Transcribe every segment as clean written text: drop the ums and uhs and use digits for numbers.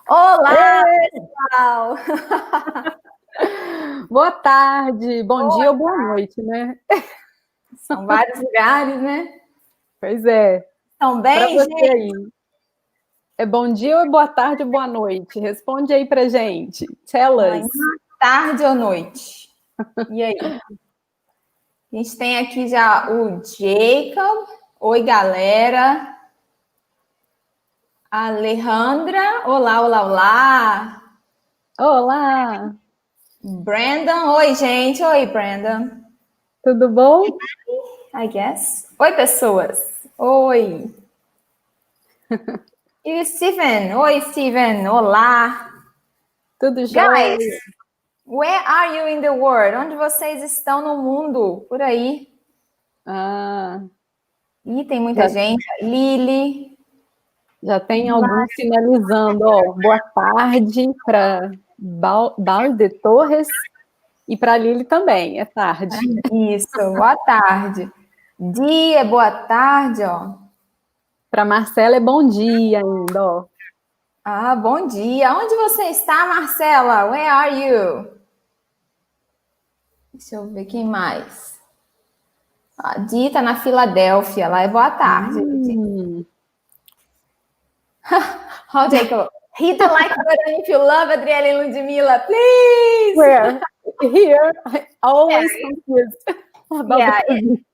Olá, Ei! pessoal! Boa tarde, bom dia ou boa noite, né? São vários lugares, né? Pois é, Estão para bem, você gente? aí. É bom dia ou boa tarde ou boa noite? Responde aí pra gente. Tell Manhã, us. tarde ou noite? E aí? A gente tem aqui já o Jacob. Oi, galera. A Alejandra. Olá, olá, olá. Olá, Brandon. Oi, gente. Oi, Brandon. tudo bom? I guess. Oi, pessoas. Oi. E o Steven. Oi, Steven. Olá. Tudo Guys, jóia? where are you in the world? Onde vocês estão no mundo? Por aí. Ah, Ih, tem muita já, gente. Lili. já tem alguns finalizando, ó. Boa tarde para Balde Torres e para Lili também, é tarde. Isso, boa tarde. Dia, boa tarde, ó. Para Marcela é bom dia ainda, ó. Ah, bom dia. Onde você está, Marcela? Where are you? Deixa eu ver quem mais. A Di tá na Filadélfia. Lá é boa tarde. Hum. Ó, Jacob. Hit the like button if you love Adriele e Ludmilla, please. Where? Here, I always confused about the Yeah, position.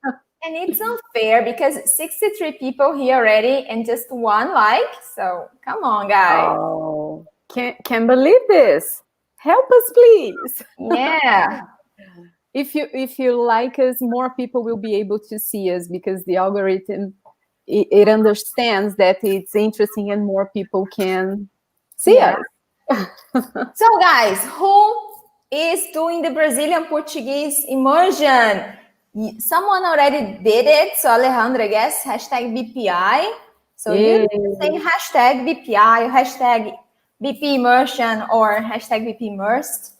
and it's unfair because 63 people here already and just one like. So come on, guys. Oh, can't believe this. Help us, please. Yeah. If you like us, more people will be able to see us because the algorithm it understands that it's interesting and more people can see Yeah. us. So, guys, who is doing the Brazilian Portuguese immersion? Someone already did it. So, Alejandra, I guess, hashtag BPI. So, you say hashtag BPI, or hashtag BP immersion, or hashtag BP immersed.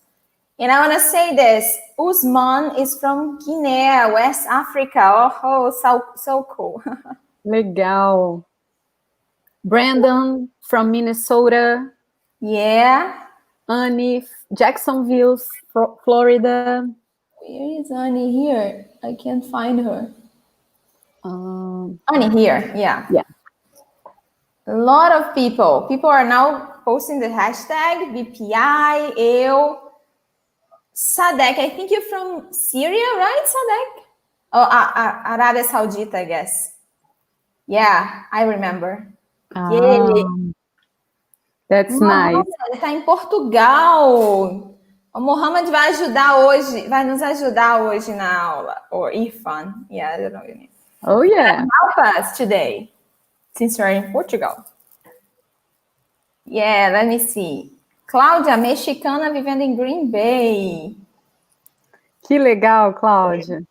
And I want to say this. Usman is from Guinea, West Africa. Oh, so cool. Legal. Brandon from Minnesota. Yeah. Annie, Jacksonville, Florida. Where is Annie here? I can't find her. Um, Annie here, yeah. yeah. A lot of people. People are now posting the hashtag BPI, eu. Sadek, I think you're from Syria, right, Sadek? Oh, Arabia Saudita, I guess. Yeah, I remember. That's nice. Ele está em Portugal. O Mohamed vai ajudar hoje, vai nos ajudar hoje na aula. Or Irfan. Yeah, I don't know your name. Oh, yeah. Help us today, since you're in Portugal. Yeah, let me see. Cláudia, mexicana vivendo em Green Bay. Que legal, Cláudia.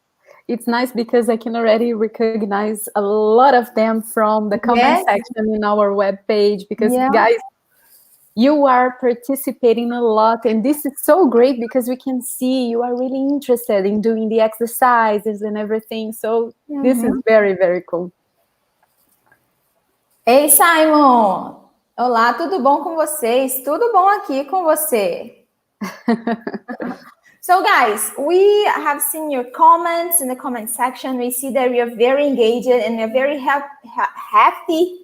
It's nice because I can already recognize a lot of them from the comment section in our webpage because, guys, you are participating a lot. And this is so great because we can see you are really interested in doing the exercises and everything. So this is very, very cool. Ei, Simon! Olá, tudo bom com vocês? Tudo bom aqui com você? So, guys, we have seen your comments in the comment section. We see that we are very engaged and we're very happy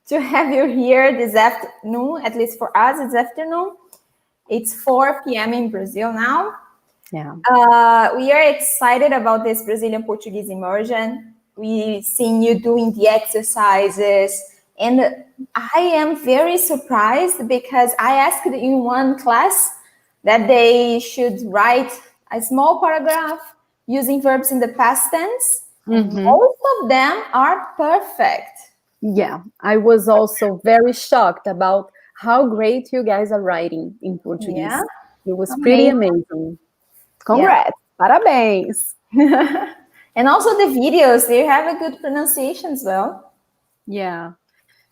to have you here this afternoon, at least for us this afternoon. It's 4 p.m. in Brazil now. Yeah. We are excited about this Brazilian Portuguese immersion. We've seen you doing the exercises. And I am very surprised because I asked in one class that they should write a small paragraph using verbs in the past tense. And most of them are perfect. Yeah, I was also very shocked about how great you guys are writing in Portuguese. Yeah. It was pretty amazing. Congrats. Yeah. Parabéns. And also the videos, they have a good pronunciation as well. Yeah.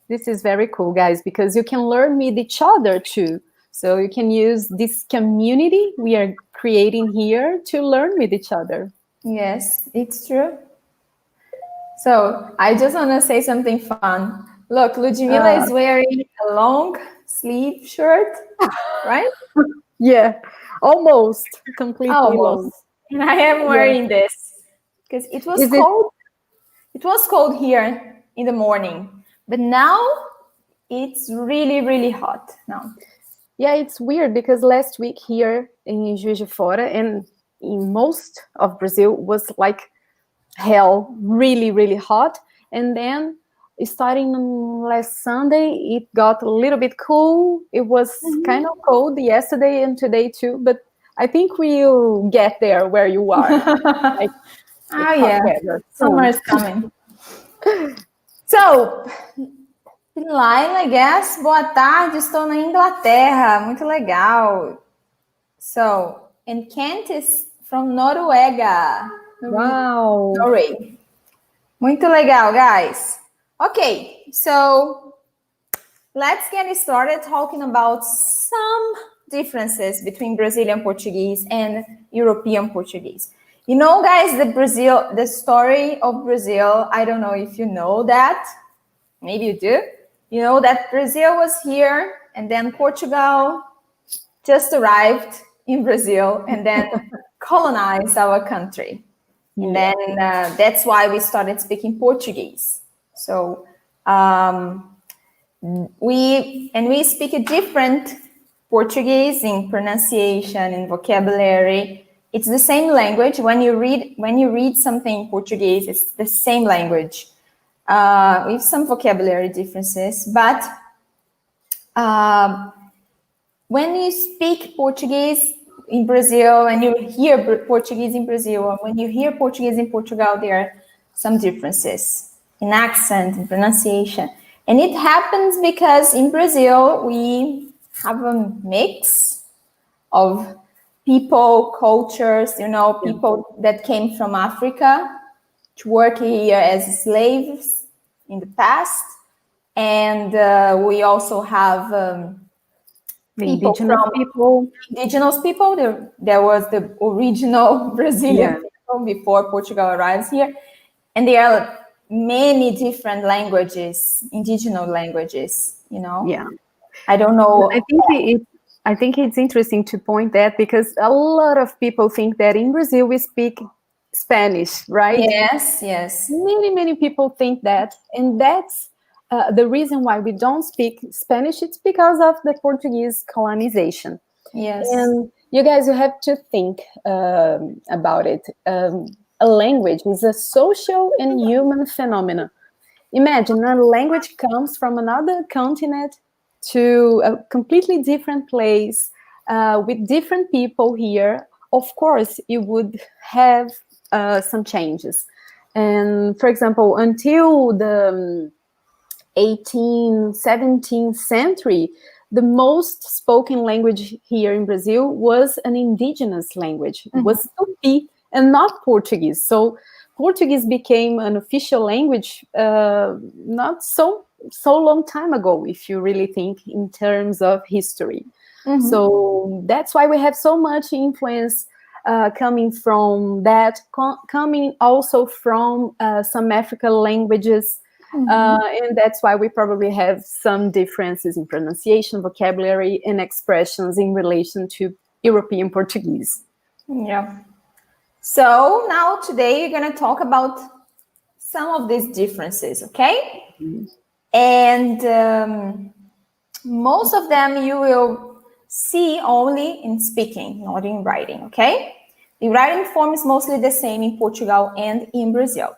This is very cool, guys, because you can learn with each other too. So you can use this community we are creating here to learn with each other. Yes, it's true. So I just want to say something fun. Look, Ludmilla is wearing a long sleeve shirt, right? Yeah, almost completely long. Almost. And I am wearing this because it was Is it? cold. It was cold here in the morning, but now it's really, really hot now. Yeah, it's weird because last week here in Juiz de Fora and in most of Brazil was like hell, really, really hot. And then starting last Sunday, it got a little bit cool. It was kind of cold yesterday and today too, but I think we'll get there where you are, like with hot Yeah, weather summer soon. is coming. So, Laila, I guess, boa tarde, estou na Inglaterra, muito legal. So, and Kent is from Noruega, Wow. Norway. Muito legal, guys. Okay, so let's get started talking about some differences between Brazilian Portuguese and European Portuguese. You know, guys, the story of Brazil, I don't know if you know that. Maybe you do. You know that Brazil was here and then Portugal just arrived in Brazil and then colonized our country. And then that's why we started speaking Portuguese. So we speak a different Portuguese in pronunciation and vocabulary. It's the same language. When you read something in Portuguese, it's the same language with some vocabulary differences. But when you speak Portuguese in Brazil and you hear Portuguese in Brazil, or when you hear Portuguese in Portugal, there are some differences in accent and pronunciation. And it happens because in Brazil, we have a mix of people, cultures, people that came from Africa to work here as slaves in the past. And we also have Indigenous people. There was the original Brazilian people before Portugal arrives here. And there are many different languages, indigenous languages, Yeah. I don't know. I think it's interesting to point that because a lot of people think that in Brazil we speak Spanish, right? Yes. Many people think that, and that's the reason why we don't speak Spanish. It's because of the Portuguese colonization. Yes. And you guys, you have to think about it. A language is a social and human phenomenon. Imagine a language comes from another continent to a completely different place with different people here. Of course, you would have some changes. And for example, until the 18th, 17th century, the most spoken language here in Brazil was an indigenous language. It was Tupi and not Portuguese. So Portuguese became an official language not so long time ago, if you really think in terms of history. So that's why we have so much influence coming from that, coming also from some African languages. And that's why we probably have some differences in pronunciation, vocabulary, and expressions in relation to European Portuguese. Yeah. So now today you're going to talk about some of these differences, okay? And most of them you will see only in speaking, not in writing, okay? The writing form is mostly the same in Portugal and in Brazil.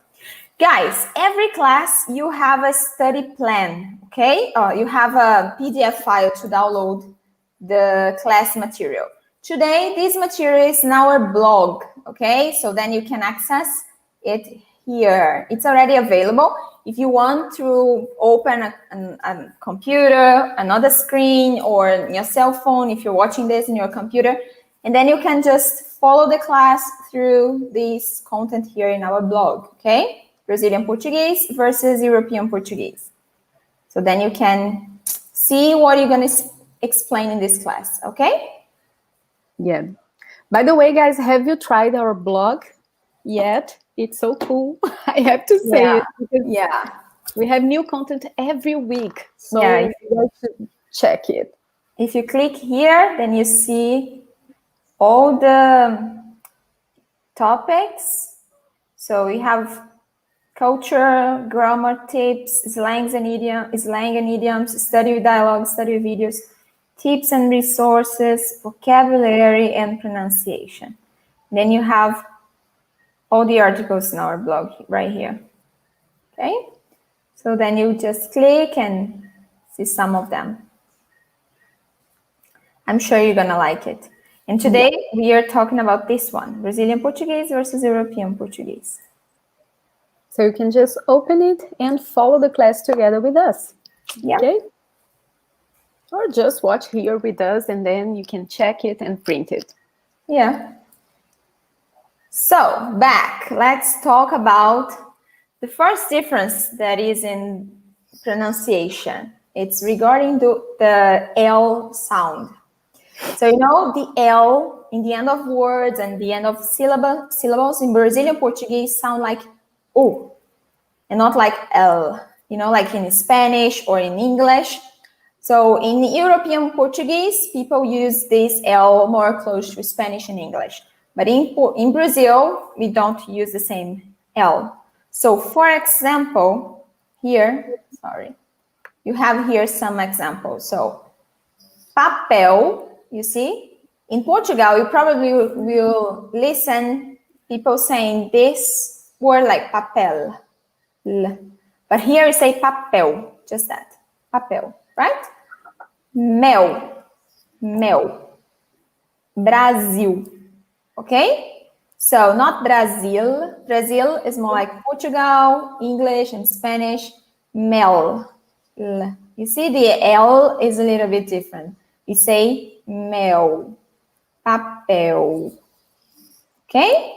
Guys, every class you have a study plan, okay? You have a PDF file to download the class material. Today, this material is in our blog, okay? So then you can access it here. It's already available. If you want to open a computer, another screen, or your cell phone, if you're watching this in your computer, and then you can just follow the class through this content here in our blog, okay? Brazilian Portuguese versus European Portuguese. So then you can see what you're going to explain in this class, okay? Yeah. By the way, guys, have you tried our blog yet? It's so cool. I have to say it. Yeah. We have new content every week. So yeah. you should check it. If you click here, then you see all the topics. So we have culture, grammar tips, slang and idioms, study with dialogue, study with videos, tips and resources, vocabulary, and pronunciation. Then you have all the articles in our blog right here. Okay? So then you just click and see some of them. I'm sure you're gonna like it. And today we are talking about this one, Brazilian Portuguese versus European Portuguese. So you can just open it and follow the class together with us. Yeah. Okay? Or just watch here with us and then you can check it and print it. Yeah. So back, let's talk about the first difference that is in pronunciation. It's regarding the L sound. So you know the L in the end of words and the end of syllables in Brazilian Portuguese sound like O and not like L, you know, like in Spanish or in English. So in European Portuguese, people use this L more close to Spanish and English. But in Brazil, we don't use the same L. So for example, here, you have here some examples. So papel, you see? In Portugal, you probably will listen people saying this word like papel. But here you say papel, just that. Papel, right? Mel. Brasil. Okay? So not Brazil. Brazil is more like Portugal, English, and Spanish. Mel. You see, the L is a little bit different. We say mel. Papel. Okay?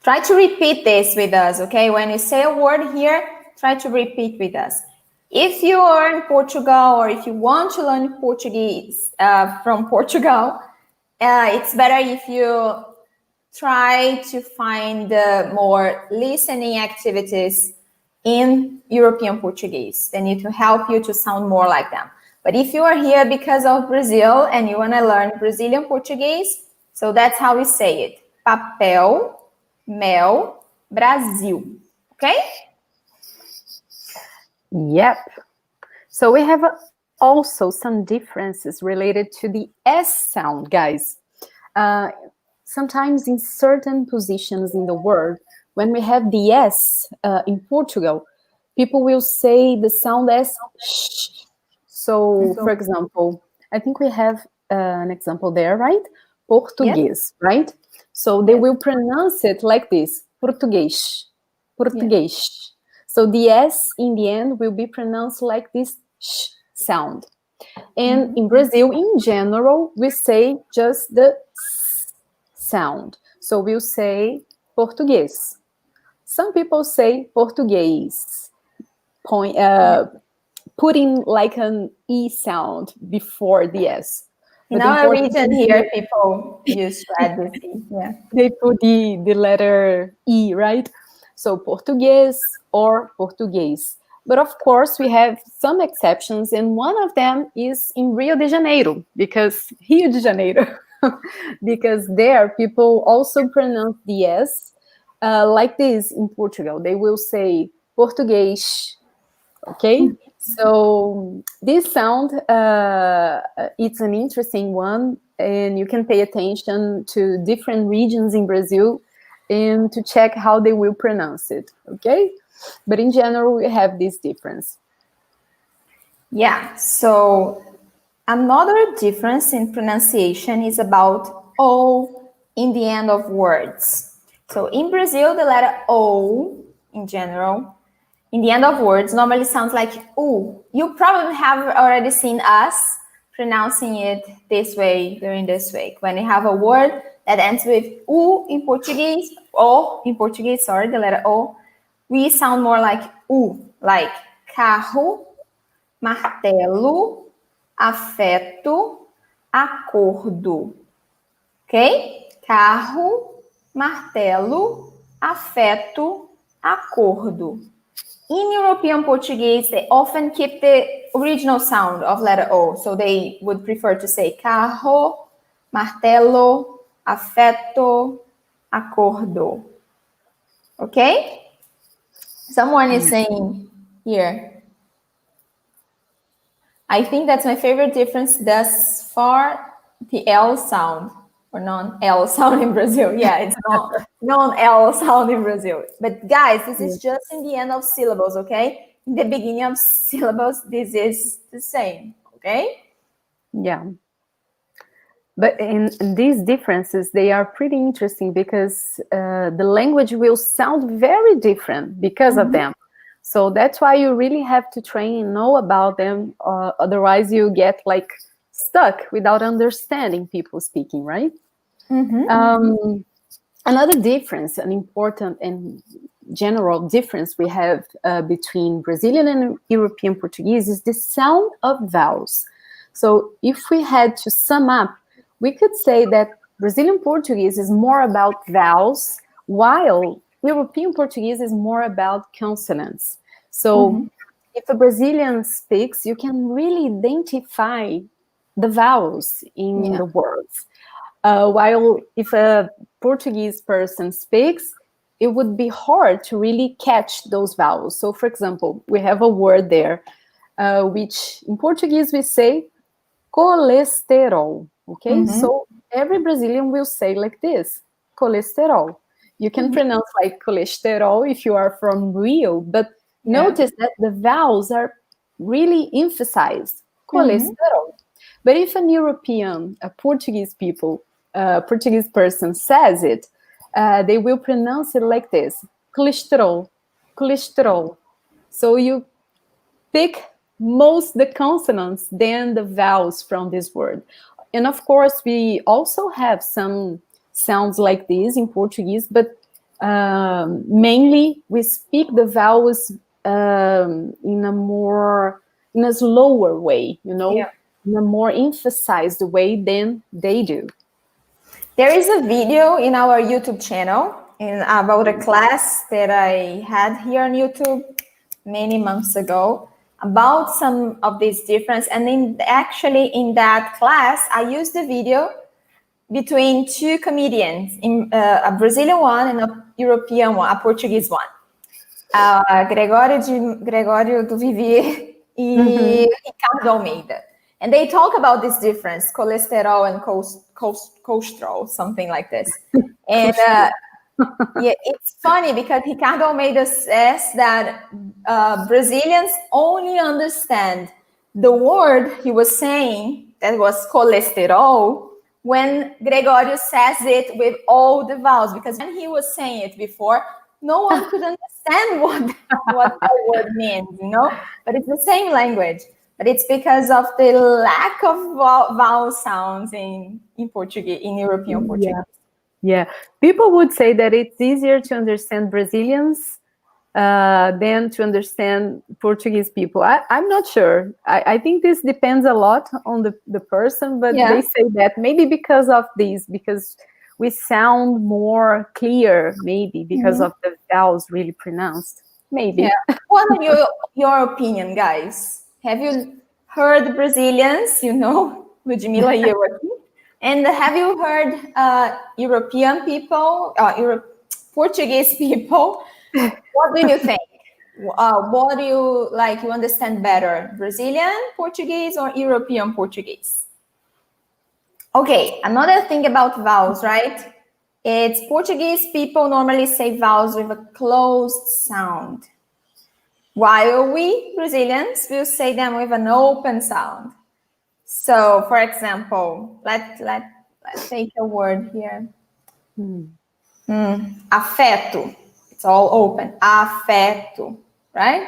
Try to repeat this with us, okay? When you say a word here, try to repeat with us. If you are in Portugal or if you want to learn Portuguese from Portugal, it's better if you try to find more listening activities in European Portuguese. They need to help you to sound more like them. But if you are here because of Brazil and you want to learn Brazilian Portuguese, so that's how we say it. Papel, mel, Brasil. Okay? Yep. So we have also some differences related to the S sound, guys. Sometimes in certain positions in the word, when we have the S in Portugal, people will say the sound as sh. So, for example, I think we have an example there, right? Portuguese, right? So they will pronounce it like this, Português, Português. So the S in the end will be pronounced like this sh sound. And in Brazil, in general, we say just the s sound. So we'll say Português. Some people say Português, putting like an E sound before the S. In our region here, people use to add this E. Yeah. They put the letter E, right? So Português or Português. But of course, we have some exceptions, and one of them is in Rio de Janeiro, because Rio de Janeiro, because there people also pronounce the S like this in Portugal. They will say Português, okay? So this sound, it's an interesting one, and you can pay attention to different regions in Brazil and to check how they will pronounce it, okay? But in general, we have this difference. Yeah, so another difference in pronunciation is about O in the end of words. So in Brazil, the letter O in general, in the end of words, normally sounds like U. You probably have already seen us pronouncing it this way during this week. When you have a word that ends with U in Portuguese, O in Portuguese, sorry, the letter O, we sound more like U, like carro, martelo, afeto, acordo. Ok? Carro, martelo, afeto, acordo. in European Portuguese, they often keep the original sound of letter O. So they would prefer to say carro, martelo, afeto, acordo. Okay? Someone is saying here, I think that's my favorite difference thus far, the L sound, or non-L sound in Brazil. Yeah, it's non-L sound in Brazil. But guys, this is just in the end of syllables, okay? In the beginning of syllables, this is the same, okay? Yeah. But in these differences, they are pretty interesting because the language will sound very different because of them. So that's why you really have to train and know about them. Otherwise, you get like stuck without understanding people speaking, right? Another difference, an important and general difference we have between Brazilian and European Portuguese is the sound of vowels. So if we had to sum up, we could say that Brazilian Portuguese is more about vowels, while European Portuguese is more about consonants. So if a Brazilian speaks, you can really identify the vowels in the words. While if a Portuguese person speaks, it would be hard to really catch those vowels. So, for example, we have a word there, which in Portuguese we say cholesterol. Okay, so every Brazilian will say like this, cholesterol. You can pronounce like cholesterol if you are from Rio, but notice that the vowels are really emphasized, cholesterol. But if an European, a Portuguese Portuguese person says it, they will pronounce it like this, cholesterol, cholesterol. So you pick most the consonants than the vowels from this word. And of course, we also have some sounds like this in Portuguese, but mainly we speak the vowels in a slower way, in a more emphasized way than they do. There is a video in our YouTube channel about a class that I had here on YouTube many months ago about some of these difference. And actually in that class, I used the video between two comedians, a Brazilian one and a European one, a Portuguese one. Gregório do Vivier e Ricardo Almeida. And they talk about this difference, cholesterol and cholesterol, something like this. And yeah, it's funny because Ricardo Almeida says that Brazilians only understand the word he was saying, that was cholesterol, when Gregório says it with all the vowels. Because when he was saying it before, no one could understand what that word means, But it's the same language. But it's because of the lack of vowel sounds in Portuguese, in European Portuguese. Yeah, people would say that it's easier to understand Brazilians than to understand Portuguese people. I'm not sure. I think this depends a lot on the person, but they say that maybe because of this, because we sound more clear, maybe because of the vowels really pronounced. Maybe. Yeah. What are your opinion, guys? Have you heard Brazilians, Ludmila here working? And have you heard European people, Portuguese people? What do you think? What do you like? You understand better, Brazilian Portuguese or European Portuguese? Okay, another thing about vowels, right? It's Portuguese people normally say vowels with a closed sound, while we Brazilians will say them with an open sound. So, for example, let's take a word here. Afeto. It's all open. Afeto, right?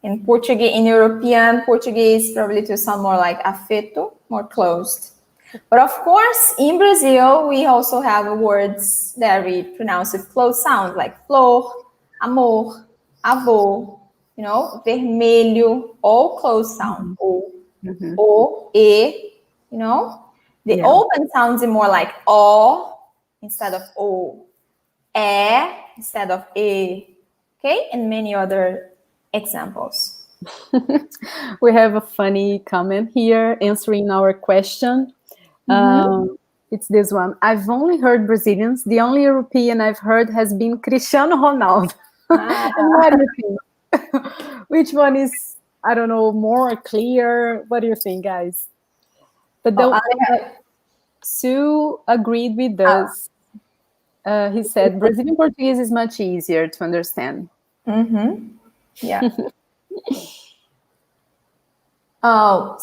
In Portuguese, in European Portuguese, probably to sound more like afeto, more closed. But of course, in Brazil, we also have words that we pronounce with closed sounds, like flor, amor, avô, vermelho, all closed sound. O, e, The open sounds are more like o instead of o, instead of e, okay? And many other examples. We have a funny comment here answering our question. It's this one. I've only heard Brazilians. The only European I've heard has been Cristiano Ronaldo. And what do you think? Which one is, I don't know, more clear? What do you think, guys? But Sue agreed with us. He said Brazilian Portuguese is much easier to understand. Yeah. Oh,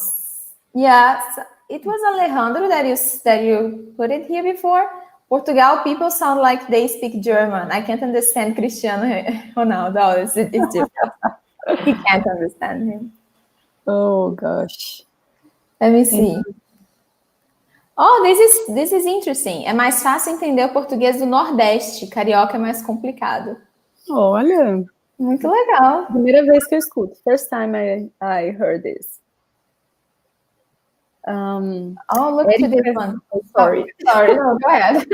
yes. It was Alejandro that you put it here before. Portugal people sound like they speak German. I can't understand Cristiano Ronaldo. It's difficult. He can't understand him. Oh gosh. Let me see. Oh, this is interesting. É mais fácil entender o português do Nordeste. Carioca é mais complicado. Olha. Muito legal. Primeira vez que eu escuto. First time I heard this. Look to this one. Oh, sorry. Sorry. No, go ahead.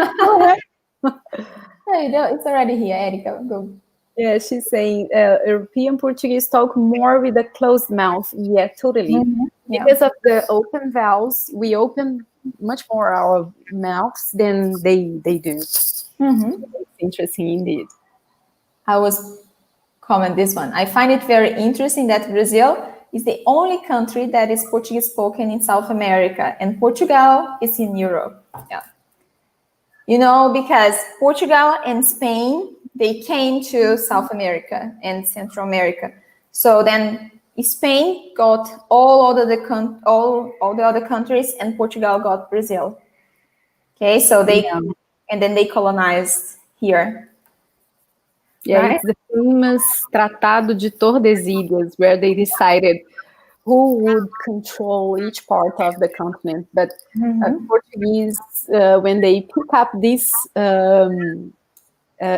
It's already here, Erica. Go. Yeah, she's saying European Portuguese talk more with a closed mouth. Yeah, totally. Yeah. Because of the open vowels, we open much more our mouths than they do. It's interesting indeed. I was comment this one. I find it very interesting that Brazil is the only country that is Portuguese spoken in South America, and Portugal is in Europe. Yeah. You know, because Portugal and Spain, they came to South America and Central America. So then Spain got all the other countries, and Portugal got Brazil. Okay, so and then they colonized here. Yeah, right? It's the famous Tratado de Tordesilhas, where they decided who would control each part of the continent. But Portuguese, when they pick up this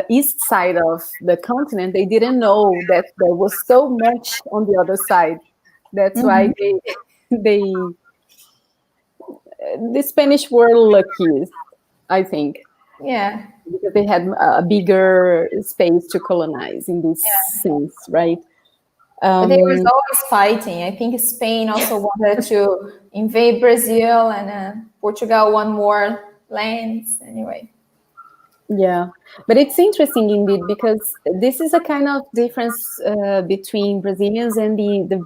east side of the continent, they didn't know that there was so much on the other side. That's why the Spanish were lucky, I think. Yeah. Because they had a bigger space to colonize in this sense, right? But they were always fighting. I think Spain also wanted to invade Brazil, and Portugal won more lands anyway. Yeah, but it's interesting indeed, because this is a kind of difference between Brazilians and the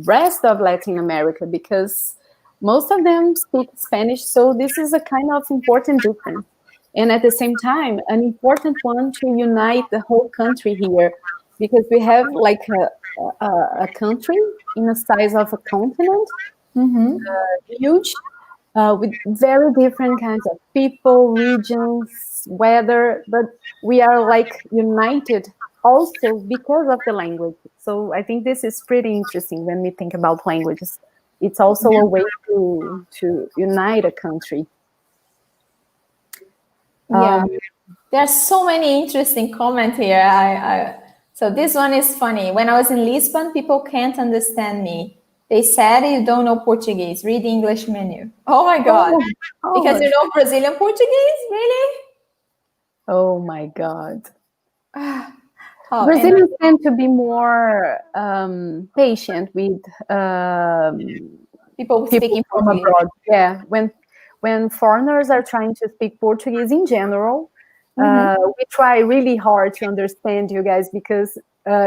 rest of Latin America, because most of them speak Spanish, so this is a kind of important difference. And at the same time, an important one to unite the whole country here, because we have like a country in the size of a continent, huge, with very different kinds of people, regions, weather, but we are like united also because of the language. So I think this is pretty interesting when we think about languages. It's also a way to unite a country. Yeah, there's so many interesting comments here. So this one is funny. When I was in Lisbon, people can't understand me. They said you don't know Portuguese. Read the English menu. Oh my God. Because you know Brazilian Portuguese? Really? Oh my God. Brazilians tend to be more patient with people speaking from Portuguese. Abroad. Yeah, when foreigners are trying to speak Portuguese in general, we try really hard to understand you guys, because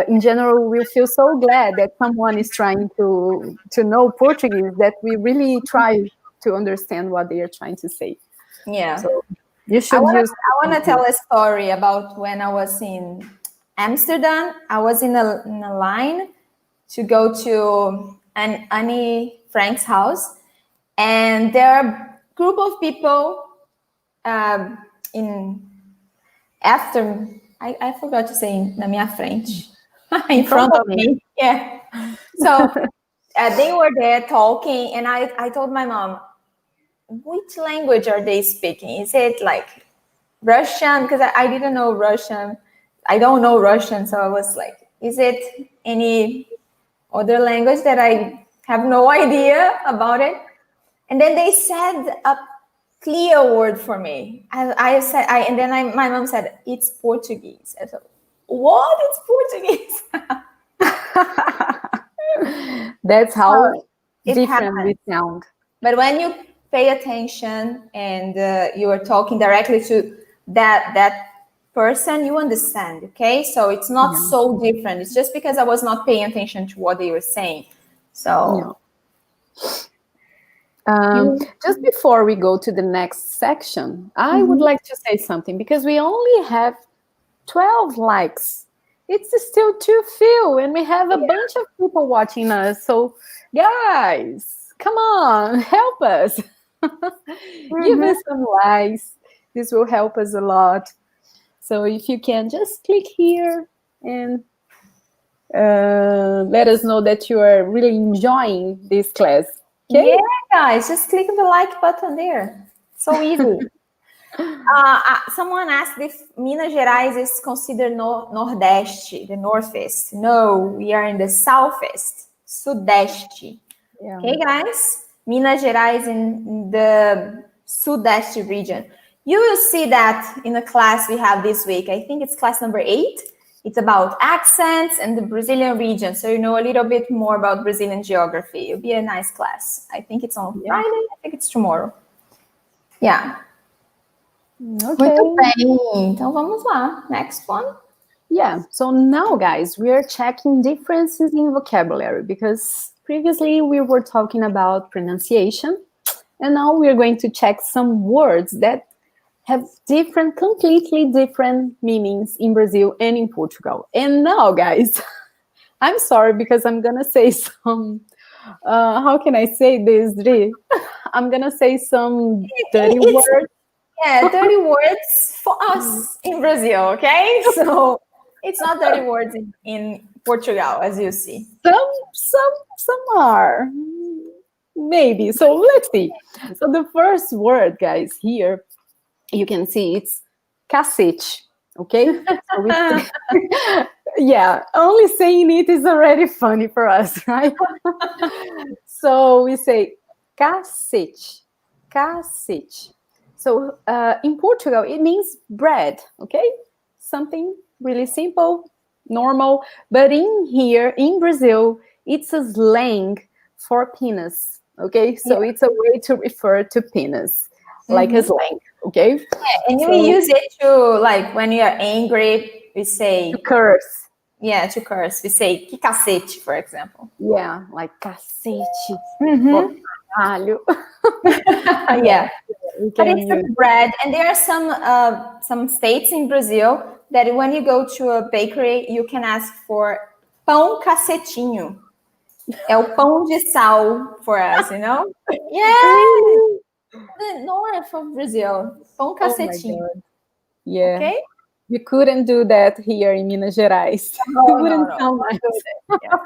in general we feel so glad that someone is trying to know Portuguese that we really try to understand what they are trying to say. Yeah. So you should I want to tell a story about when I was in Amsterdam. I was in a line to go to Annie Frank's house, and there are a group of people I forgot to say na minha frente, in front of me. Yeah. So they were there talking, and I told my mom, which language are they speaking? Is it like Russian? Because I didn't know Russian. I don't know Russian, so I was like, is it any other language that I have no idea about it? And then they said a clear word for me. I said, my mom said, it's Portuguese. I said, what? It's Portuguese? That's how it different happens. we sound. But when you pay attention and you are talking directly to that person, you understand, okay? So it's not so different. It's just because I was not paying attention to what they were saying. So just before we go to the next section, I would like to say something, because we only have 12 likes. It's still too few, and we have a bunch of people watching us. So, guys, come on, help us. Give us some likes. This will help us a lot. So if you can, just click here and let us know that you are really enjoying this class. Okay? Yeah, guys, just click the like button there. So easy. Someone asked if Minas Gerais is considered Nordeste, the Northeast. No, we are in the Southeast, Sudeste. Yeah. Okay, guys? Minas Gerais in the Sudeste region. You will see that in a class we have this week. I think it's class number 8. It's about accents and the Brazilian region. So you know a little bit more about Brazilian geography. It'll be a nice class. I think it's on Friday. I think it's tomorrow. Yeah. Okay. Muito bem. Então vamos lá. Next one. Yeah. So now, guys, we are checking differences in vocabulary, because previously we were talking about pronunciation, and now we are going to check some words that have completely different meanings in Brazil and in Portugal. And now, guys, I'm sorry, because I'm gonna say some, how can I say this, Dri? I'm gonna say some dirty words. Yeah, dirty words for us in Brazil, okay? So it's not dirty words in Portugal, as you see. Some are. Maybe. So let's see. So the first word, guys, here, you can see it's cacete, okay? So yeah, only saying it is already funny for us, right? So we say cacete, cacete. So in Portugal, it means bread, okay? Something really simple, normal. But in Brazil, it's a slang for penis, okay? So it's a way to refer to penis, like a slang, okay? Yeah, and we use it to, like, when you are angry, we say... To curse. Yeah, to curse. We say que cacete, for example. Yeah, like cacete. Caralho. Yeah. But it's a bread, and there are some states in Brazil that when you go to a bakery, you can ask for pão cacetinho. É o pão de sal for us, you know? Yeah! The north of Brazil. Pão cacetinho. Oh, yeah. Okay? You couldn't do that here in Minas Gerais. No, it wouldn't sound nice. Yeah.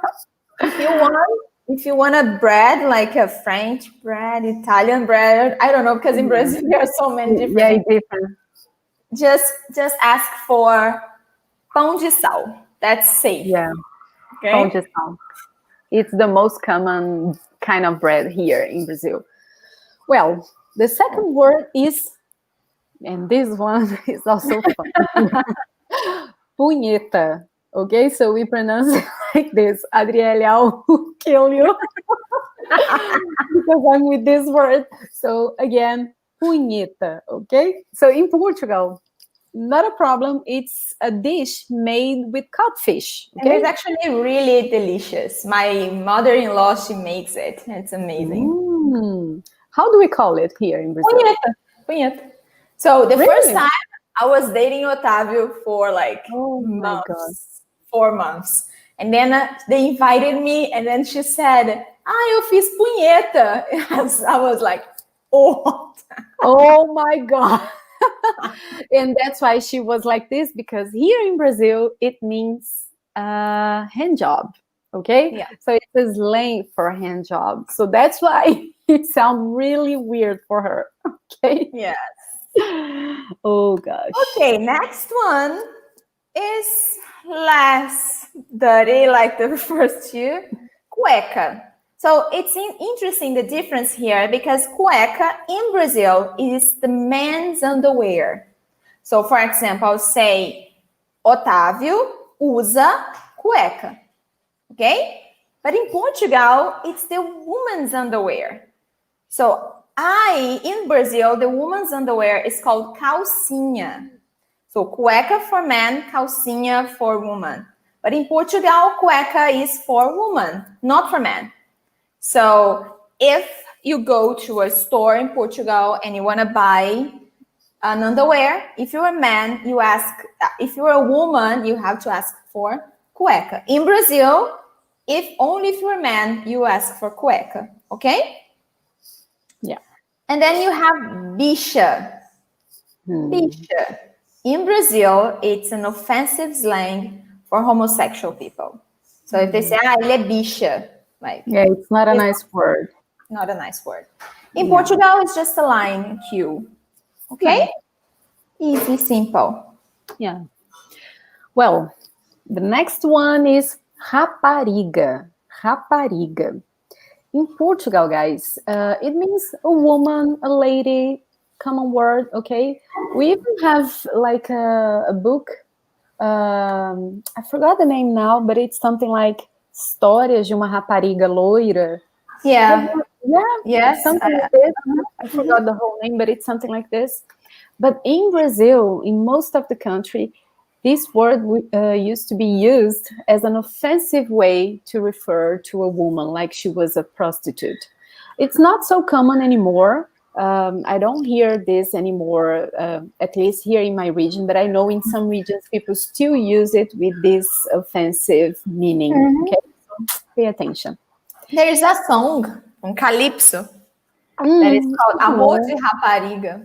If you want a bread, like a French bread, Italian bread, I don't know, because in Brazil there are so many different. Yeah, different. Just ask for pão de sal. That's safe. Yeah. Okay? Pão de sal. It's the most common kind of bread here in Brazil. Well, the second word is, and this one is also fun. Punheta. Okay, so we pronounce it like this. Adriele, I'll kill you because I'm with this word. So again, punheta. Okay, so in Portugal, not a problem. It's a dish made with codfish. Okay, and it's actually really delicious. My mother-in-law, she makes it. It's amazing. How do we call it here in Brazil? Punheta. Punheta. So the first time I was dating Otávio for like months, 4 months. And then they invited me, and then she said, eu fiz punheta. I was like, oh. Oh my God. And that's why she was like this, because here in Brazil, it means hand job. Okay? Yeah. So it's a slang for hand job. So that's why it sounds really weird for her. Okay? Yes. Oh gosh. Okay, next one is less dirty like the first two. Cueca. So it's interesting the difference here, because cueca in Brazil is the man's underwear. So for example, I'll say Otávio usa cueca. Okay? But in Portugal, it's the woman's underwear. So in Brazil, the woman's underwear is called calcinha. So cueca for man, calcinha for woman. But in Portugal, cueca is for woman, not for man. So if you go to a store in Portugal and you want to buy an underwear, if you're a man, you ask. If you're a woman, you have to ask for cueca. In Brazil, if you're a man, you ask for cueca. Okay? Yeah. And then you have bicha. Bicha. In Brazil, it's an offensive slang for homosexual people. So if they say, ele é bicha, like, yeah, it's not a nice word. Not a nice word. In Portugal, it's just a line Q. Okay? Easy, simple. Yeah. Well, the next one is rapariga. Rapariga. In Portugal, guys, it means a woman, a lady, common word, okay? We even have like a book. I forgot the name now, but it's something like Histórias de uma Rapariga Loira. Yeah. Yeah. Yes. Something like this. I forgot the whole name, but it's something like this. But in Brazil, in most of the country, this word used to be used as an offensive way to refer to a woman, like she was a prostitute. It's not so common anymore. I don't hear this anymore, at least here in my region, but I know in some regions people still use it with this offensive meaning. Okay, so pay attention. There is a song, calypso, that is called Amor de Rapariga.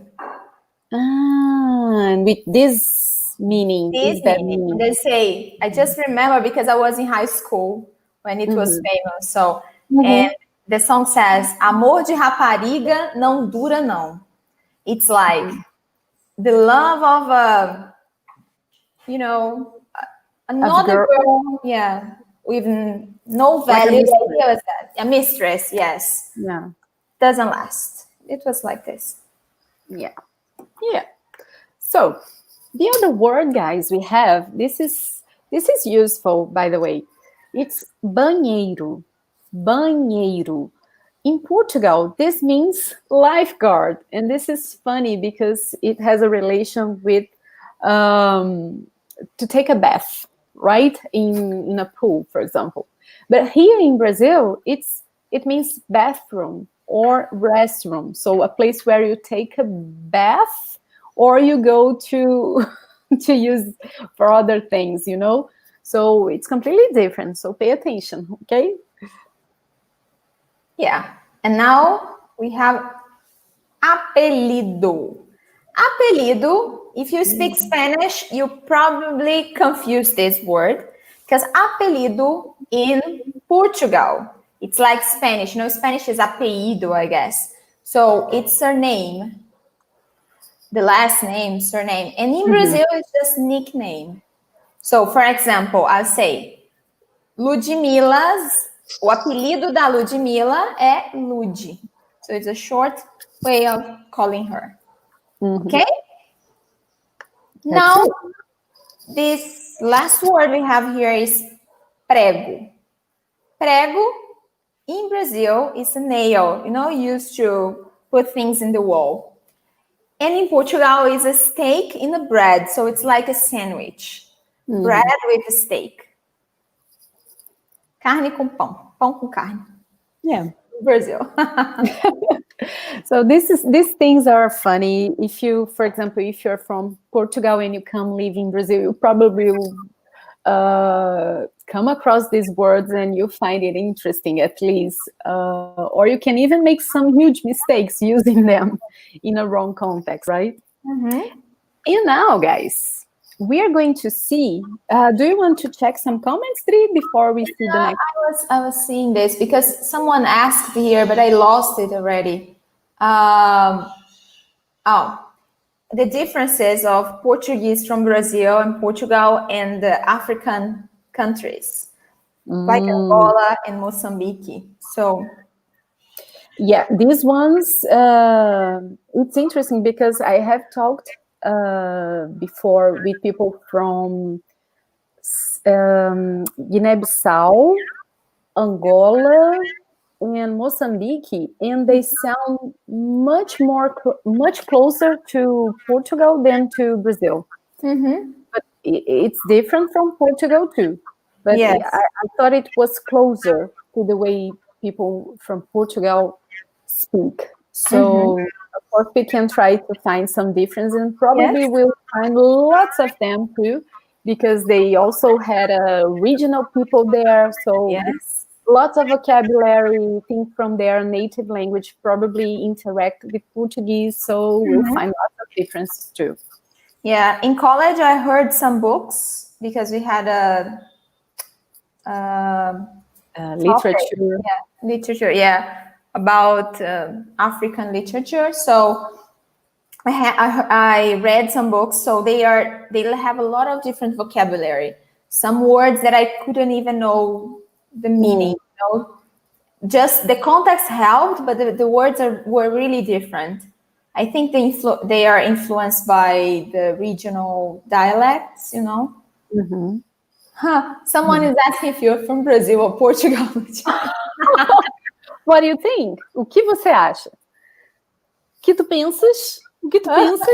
And with this meaning, They say, I just remember because I was in high school when it was famous. So, and the song says, Amor de Rapariga não dura não. It's like the love of another girl, with no value. Like a mistress, yes. Yeah. Doesn't last. It was like this. Yeah. So the other word, guys, we have, this is useful, by the way. It's banheiro. Banheiro. In Portugal, this means lifeguard. And this is funny because it has a relation with to take a bath, right? In a pool, for example. But here in Brazil, it means bathroom or restroom. So a place where you take a bath or you go to use for other things, So it's completely different. So pay attention, okay? Yeah. And now we have apelido. Apelido, if you speak Spanish, you probably confuse this word because apelido in Portugal, it's like Spanish. Spanish is apellido, I guess. So it's surname, the last name, surname. And in Brazil, it's just nickname. So, for example, I'll say, o apelido da Ludmilla é Lud. So it's a short way of calling her. Okay? Now, this last word we have here is prego. Prego, in Brazil, is a nail, used to put things in the wall. And in Portugal, is a steak in a bread. So it's like a sandwich. Bread with a steak. Carne com pão. Pão com carne. Yeah. Brazil. So these things are funny. If you, for example, if you're from Portugal and you come live in Brazil, you probably will come across these words and you find it interesting, at least. Or you can even make some huge mistakes using them in a wrong context, right? And now, guys, we are going to see. Do you want to check some comments, Dri, before we see the next? I was seeing this because someone asked here, but I lost it already. The differences of Portuguese from Brazil and Portugal and the African countries, like Angola and Mozambique. So, yeah, these ones, it's interesting because I have talked before with people from Guinea-Bissau, Angola, and Mozambique, and they sound much closer to Portugal than to Brazil. But it's different from Portugal too. But Yes. I thought it was closer to the way people from Portugal speak. So of course we can try to find some difference, and probably we'll find lots of them too, because they also had regional people there. So lots of vocabulary, things from their native language probably interact with Portuguese. So we'll find lots of differences too. Yeah, in college I heard some books because we had a literature. Literature, about African literature. So I read some books. So they have a lot of different vocabulary. Some words that I couldn't even know the meaning. Just the context helped, but the words were really different. I think they are influenced by the regional dialects, Someone is asking if you're from Brazil or Portugal. What do you think? O que você acha? O que tu pensas? O que tu pensas?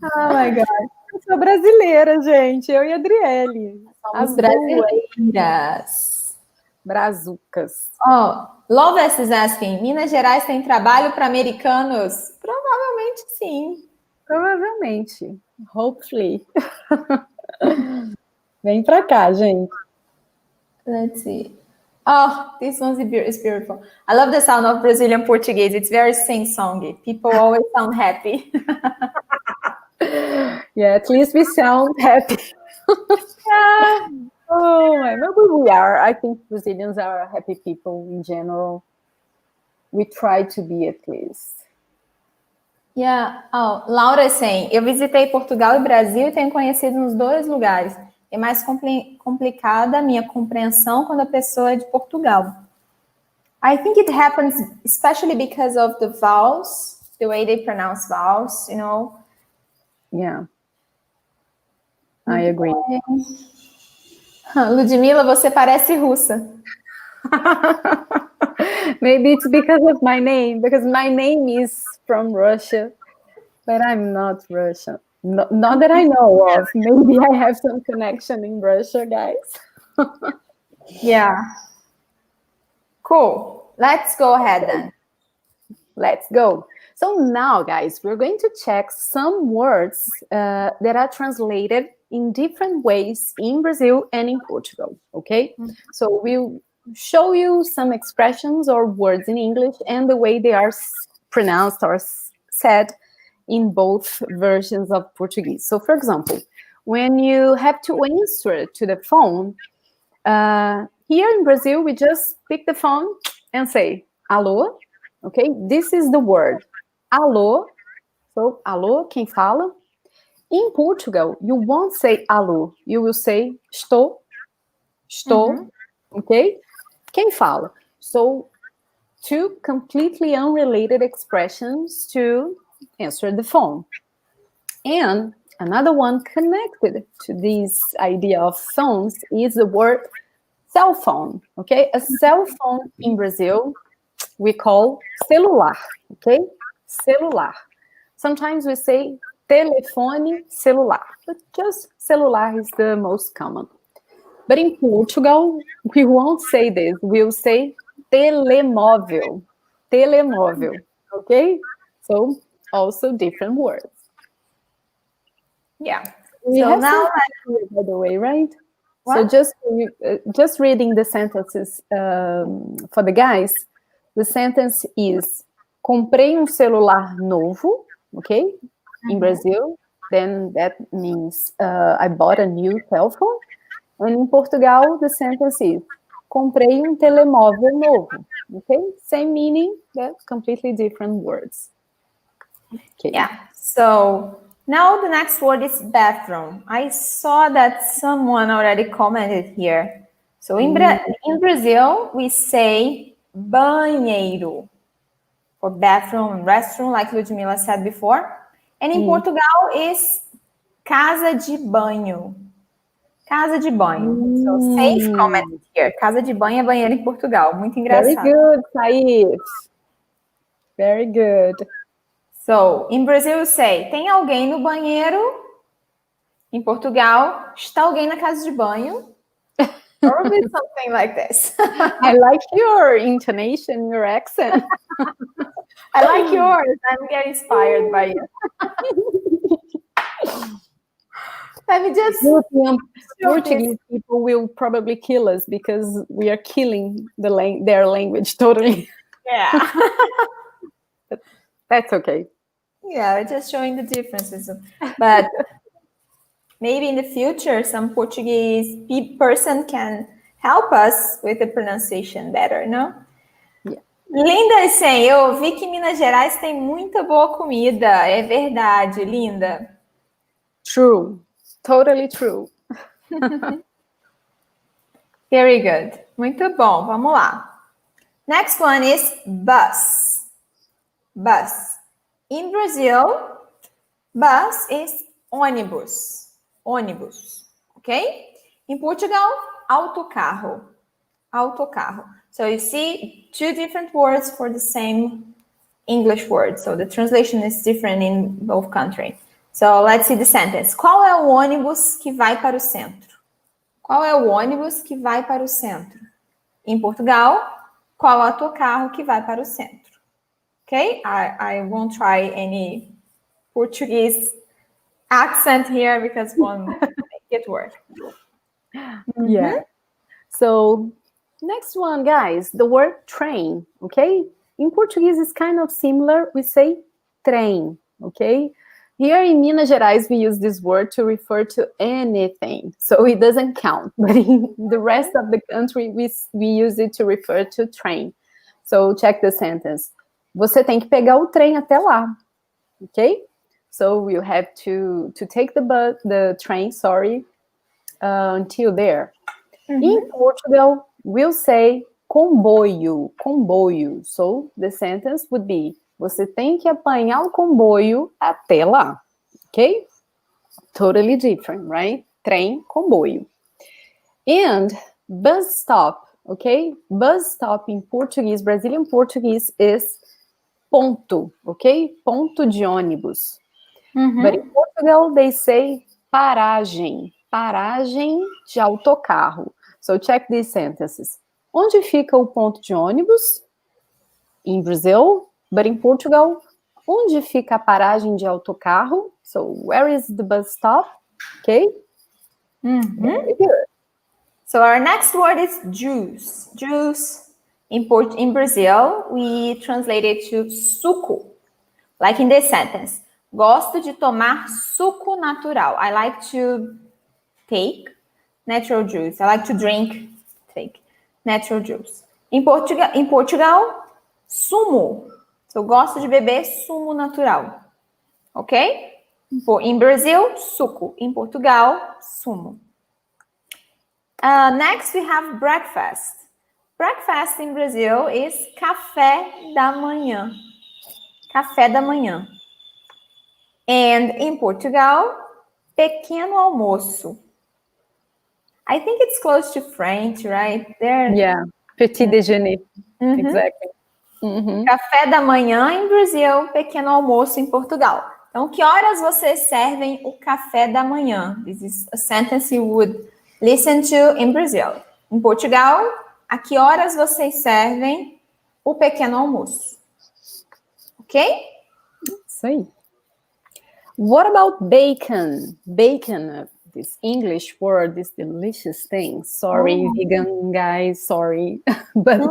Oh my God. Eu sou brasileira, gente. Eu e a Adriele. As brasileiras. Brazucas. Oh, Loves is asking, Minas Gerais tem trabalho para americanos? Provavelmente sim. Provavelmente. Hopefully. Vem pra cá, gente. Let's see. Oh, this one is beautiful. I love the sound of Brazilian Portuguese. It's very sing-songy. People always sound happy. Yeah, at least we sound happy. Yeah. Oh, maybe we are. I think Brazilians are happy people in general. We try to be, at least. Yeah. Oh, Laura is saying, eu visitei Portugal e Brasil e tenho conhecido nos dois lugares. É mais complicada a minha compreensão quando a pessoa é de Portugal. I think it happens especially because of the vowels, the way they pronounce vowels, Yeah. I agree. Ludmila, você parece russa. Maybe it's because of my name, because my name is from Russia, but I'm not Russian. Not that I know of. Maybe I have some connection in Russia, guys. Yeah. Cool. Let's go ahead then. Let's go. So now, guys, we're going to check some words that are translated in different ways in Brazil and in Portugal, okay? So we'll show you some expressions or words in English and the way they are pronounced or said in both versions of Portuguese. So, for example, when you have to answer to the phone, here in Brazil, we just pick the phone and say, alô, okay? This is the word, alô. So, alô, quem fala? In Portugal, you won't say alô. You will say estou, okay? Quem fala? So, two completely unrelated expressions to answer the phone. And another one connected to this idea of phones is the word cell phone, okay? A cell phone in Brazil, we call celular, okay? Celular. Sometimes we say telefone celular, but just celular is the most common. But in Portugal, we won't say this. We'll say telemóvel. Telemóvel, okay? So also different words. Yeah. We so have now, by the way, right? What? So just reading the sentences for the guys, the sentence is comprei celular novo, okay? In Brazil, then that means I bought a new cell phone. And in Portugal, the sentence is comprei telemóvel novo, okay? Same meaning, but completely different words. Okay. Yeah. So now the next word is bathroom. I saw that someone already commented here. So in Brazil, we say banheiro for bathroom and restroom, like Ludmila said before. And in Portugal is casa de banho. Casa de banho. So, safe comment here. Casa de banho é banheiro em Portugal. Muito engraçado. Very good, Saif. Very good. So, in Brazil, you say, tem alguém no banheiro? Em Portugal, está alguém na casa de banho? Probably something like this. I like your intonation, your accent. I like yours. I'm getting inspired by you. Let me just... Portuguese people will probably kill us because we are killing their language totally. Yeah. That's okay. Yeah, just showing the differences. But maybe in the future, some Portuguese person can help us with the pronunciation better, no? Yeah. Linda is saying, eu ouvi que Minas Gerais tem muita boa comida. É verdade, Linda. True. Totally true. Very good. Muito bom. Vamos lá. Next one is bus. Bus. In Brazil, bus is ônibus. Ônibus. Ok? In Portugal, autocarro. Autocarro. So you see two different words for the same English word. So the translation is different in both countries. So let's see the sentence. Qual é o ônibus que vai para o centro? Qual é o ônibus que vai para o centro? Em Portugal, qual é o autocarro que vai para o centro? Okay? I won't try any Portuguese accent here because one make it work. Yeah. So next one, guys, the word train, okay? In Portuguese, it's kind of similar. We say trem, okay? Here in Minas Gerais, we use this word to refer to anything, so it doesn't count. But in the rest of the country, we use it to refer to train. So check the sentence. Você tem que pegar o trem até lá, okay? So you have to take the train, until there. In Portugal, we'll say comboio, comboio. So the sentence would be, você tem que apanhar o comboio até lá. Okay? Totally different, right? Trem, comboio. And bus stop, okay? Bus stop in Portuguese, Brazilian Portuguese is ponto, okay? Ponto de ônibus. But in Portugal, they say paragem, paragem de autocarro. So check these sentences. Onde fica o ponto de ônibus? In Brazil, but in Portugal, onde fica a paragem de autocarro? So where is the bus stop? Okay. Very good. So our next word is juice. Juice. In Brazil, we translate it to suco. Like in this sentence. Gosto de tomar suco natural. I like to take natural juice. I like to take natural juice. In Portugal, sumo. So, gosto de beber sumo natural. Ok? In Brazil, suco. In Portugal, sumo. Next, we have breakfast. Breakfast in Brazil is café da manhã. Café da manhã. And in Portugal, pequeno almoço. I think it's close to French, right? Yeah, petit déjeuner. Exactly. Café da manhã em Brasil, pequeno almoço em Portugal. Então, que horas vocês servem o café da manhã? This is a sentence you would listen to in Brazil. Em Portugal, a que horas vocês servem o pequeno almoço? Ok? Isso aí. What about bacon? Bacon, this English word, this delicious thing. Sorry, vegan guys, sorry. But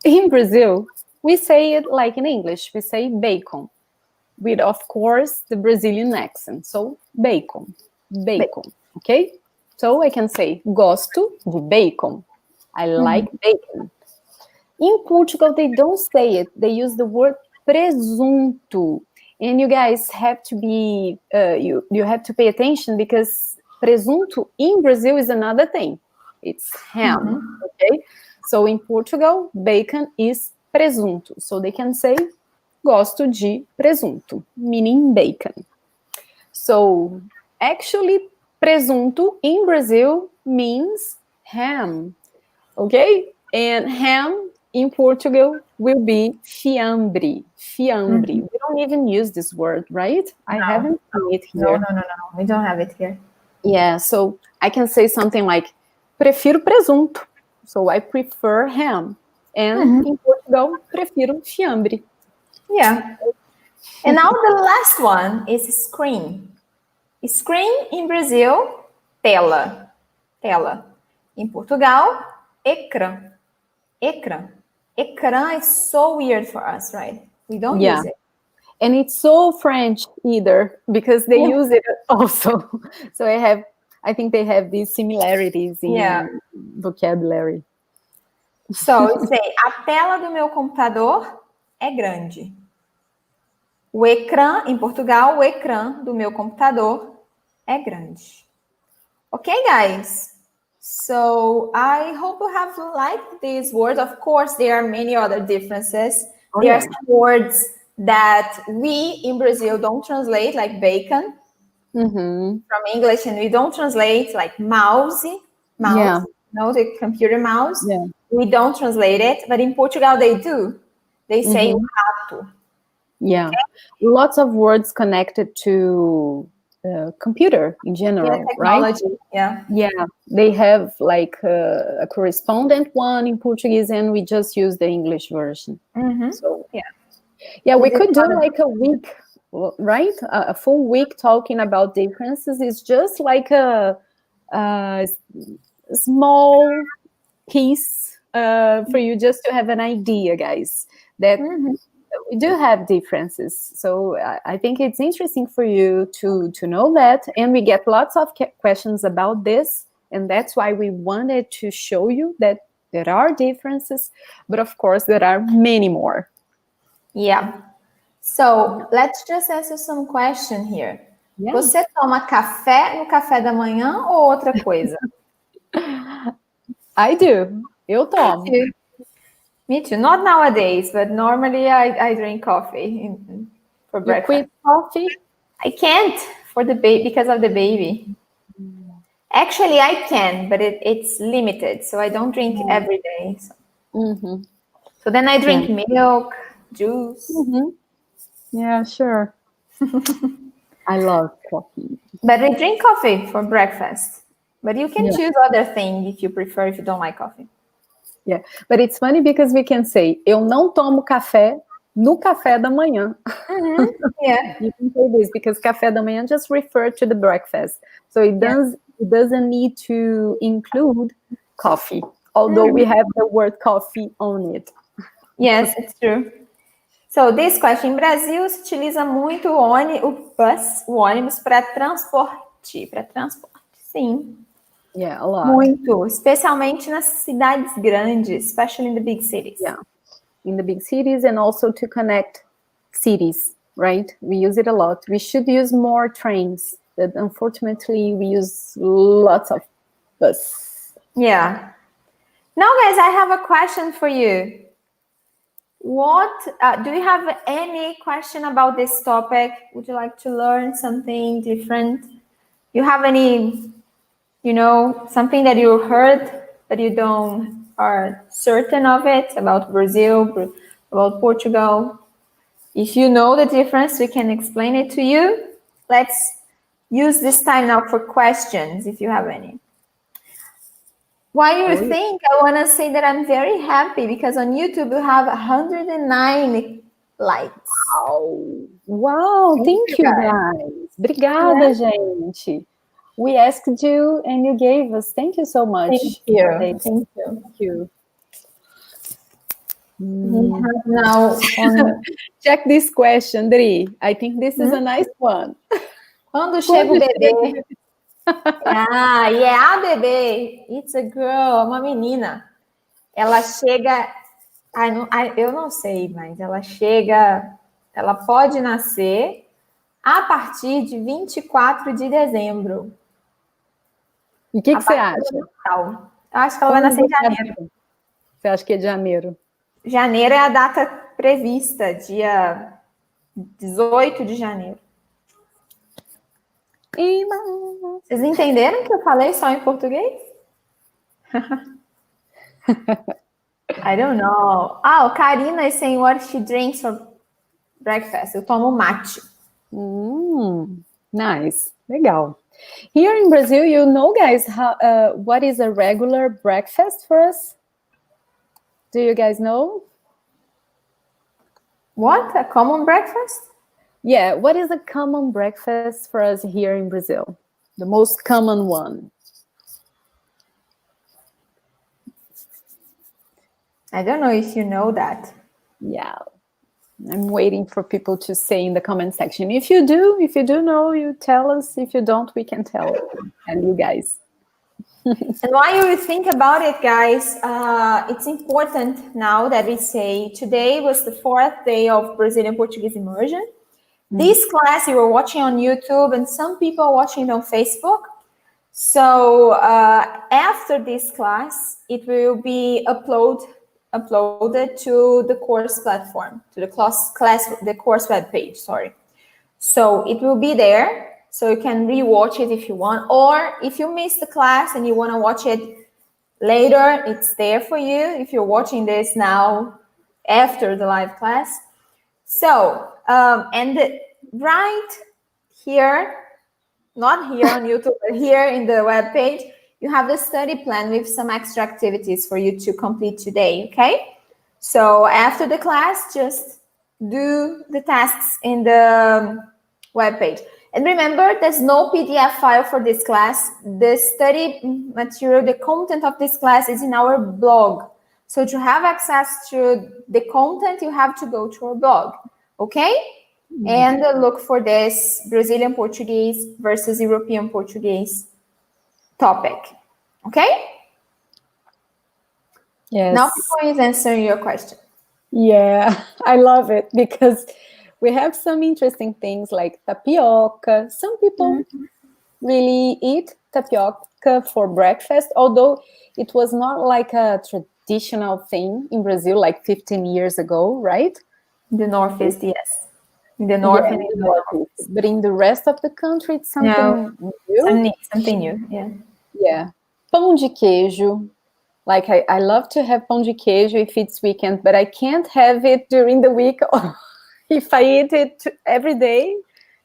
in Brazil, we say it like in English. We say bacon, with, of course, the Brazilian accent. So, bacon, bacon, okay? So, I can say, gosto de bacon. I like bacon. In Portugal, they don't say it. They use the word presunto. And you guys have to be, you have to pay attention because presunto in Brazil is another thing. It's ham, okay? So in Portugal, bacon is presunto. So they can say, gosto de presunto, meaning bacon. So actually, presunto in Brazil means ham, okay? And ham in Portugal will be fiambre. Fiambre. We don't even use this word, right? I haven't seen it here. No. We don't have it here. Yeah, so I can say something like, prefiro presunto. So I prefer ham. And in Portugal, prefiro fiambre. Yeah. And now the last one is screen. Screen in Brazil, tela. Tela. In Portugal, ecrã. Ecrã. Ecrã is so weird for us, right? We don't use it. And it's so French either, because they use it also. So I think they have these similarities in vocabulary. So, we say, a tela do meu computador é grande. O ecrã, em Portugal, o ecrã do meu computador é grande. Okay, guys? So, I hope you have liked these words. Of course, there are many other differences. There are some words that we in Brazil don't translate, like bacon, from English, and we don't translate, like mouse, the computer mouse. Yeah. We don't translate it, but in Portugal they do. They say rato. Yeah, lots of words connected to computer in general, technology, right? Yeah, they have like a correspondent one in Portuguese, and we just use the English version. So we could do like a week, right? A full week talking about differences. Is just like a small piece for you just to have an idea, guys, that we do have differences. So I think it's interesting for you to know that, and we get lots of questions about this, and that's why we wanted to show you that there are differences, but of course there are many more. Yeah. So let's just answer some question here. Você toma café no café da manhã ou outra coisa? I do. Eu tomo. Me too. Not nowadays, but normally I drink coffee for breakfast. You quit coffee? I can't because of the baby. Actually, I can, but it's limited, so I don't drink every day. So then I drink milk, juice. Yeah, sure. I love coffee. But I drink coffee for breakfast. But you can choose other thing if you prefer, if you don't like coffee. Yeah, but it's funny because we can say, eu não tomo café no café da manhã. You can say this because café da manhã just refer to the breakfast. So it doesn't need to include coffee, although we have the word coffee on it. Yes, it's true. So this question, em Brasil se utiliza muito o ônibus para transporte. Sim. Yeah, a lot. Muito, especialmente nas cidades grandes, especially in the big cities. Yeah, in the big cities and also to connect cities, right? We use it a lot. We should use more trains, but unfortunately we use lots of bus. Yeah. Now, guys, I have a question for you. Do you have any question about this topic? Would you like to learn something different? You have any, something that you heard that you don't are certain of it about Brazil, about Portugal? If you know the difference, we can explain it to you. Let's use this time now for questions, if you have any. While you think, I want to say that I'm very happy because on YouTube you have 109 likes. Wow, thank you guys. Obrigada, gente. We asked you and you gave us. Thank you so much. Thank you. Thank you. Thank you. We have now check this question, Dri. I think this is a nice one. Quando chega o bebê? A bebê. It's a girl, uma menina. Ela chega. Eu não sei, mas ela pode nascer a partir de 24 de dezembro. E o que você acha? Eu acho que ela vai nascer em janeiro. Você acha que é de janeiro? Janeiro é a data prevista, dia 18 de janeiro. Vocês entenderam que eu falei só em português? I don't know. Ah, Karina is saying what she drinks for breakfast. Eu tomo mate. Nice. Legal. Here in Brazil, you know, guys, what is a regular breakfast for us? Do you guys know? What? A common breakfast? Yeah, what is a common breakfast for us here in Brazil? The most common one. I don't know if you know that. Yeah, I'm waiting for people to say in the comment section. If you do know, you tell us. If you don't, we can tell you guys. And while you think about it, guys, it's important now that we say today was the 4th day of Brazilian Portuguese immersion. This class you were watching on YouTube and some people watching it on Facebook. So after this class, it will be uploaded to the course platform, to the course web page, sorry. So it will be there. So you can rewatch it if you want, or if you missed the class and you want to watch it later, it's there for you if you're watching this now after the live class. So, and right here, not here on YouTube, but here in the web page, you have the study plan with some extra activities for you to complete today, okay? So after the class, just do the tasks in the web page. And remember, there's no PDF file for this class. The study material, the content of this class is in our blog. So to have access to the content, you have to go to our blog, okay? And look for this Brazilian Portuguese versus European Portuguese topic, okay? Yes. Now people is answering your question. Yeah, I love it because we have some interesting things like tapioca. Some people really eat tapioca for breakfast, although it was not like a traditional thing in Brazil like 15 years ago, right? In the Northeast, yes. In the North and in the Northeast. But in the rest of the country, it's something new. Something new, yeah. Yeah. Pão de queijo. Like, I love to have pão de queijo if it's weekend, but I can't have it during the week. If I eat it every day,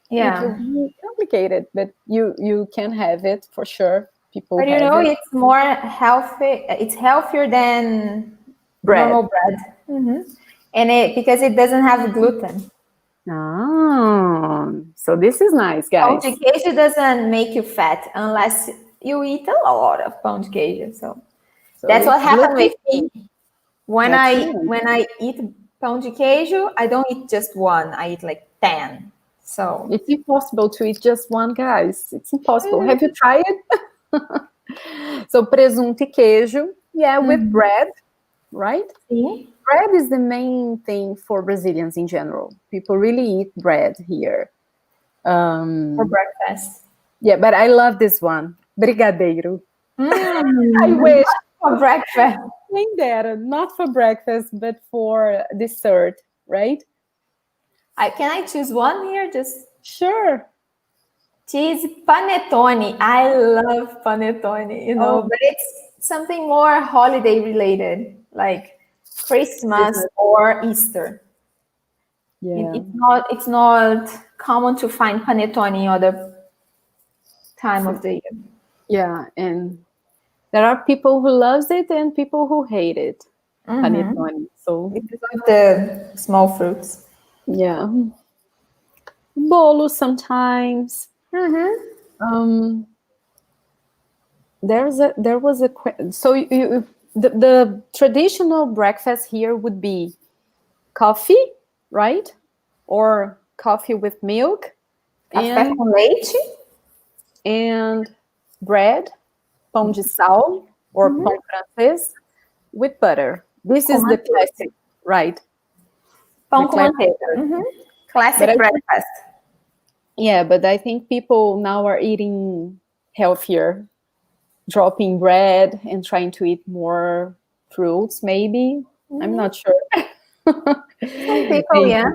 it will be complicated, but you can have it for sure. People but it's more healthy. It's healthier than normal bread. And because it doesn't have gluten. So this is nice, guys. Pão de queijo doesn't make you fat unless you eat a lot of pão de queijo. So that's what happened with me. When I eat pão de queijo, I don't eat just one. I eat like 10. So it's impossible to eat just one, guys. It's impossible. Have you tried it? So presunto e queijo, with bread, right? Bread is the main thing for Brazilians in general. People really eat bread here. For breakfast. Yeah, but I love this one. Brigadeiro. I wish. For breakfast. Not for breakfast, but for dessert, right? Can I choose one here? Just sure. Cheese panettone. I love panettone, but it's something more holiday related, like Christmas or Easter. Yeah. It's not common to find panettone other time of the year. Yeah, and there are people who loves it and people who hate it. Panettone. So because of the small fruits. Yeah. Bolo sometimes. There was a so the traditional breakfast here would be coffee, right? Or coffee with milk, café com leite, and bread, pão de sal or pão francês with butter. This is the classic, right? Pão com manteiga. Classic breakfast. Yeah, but I think people now are eating healthier, dropping bread and trying to eat more fruits, maybe. I'm not sure. Some people, yeah.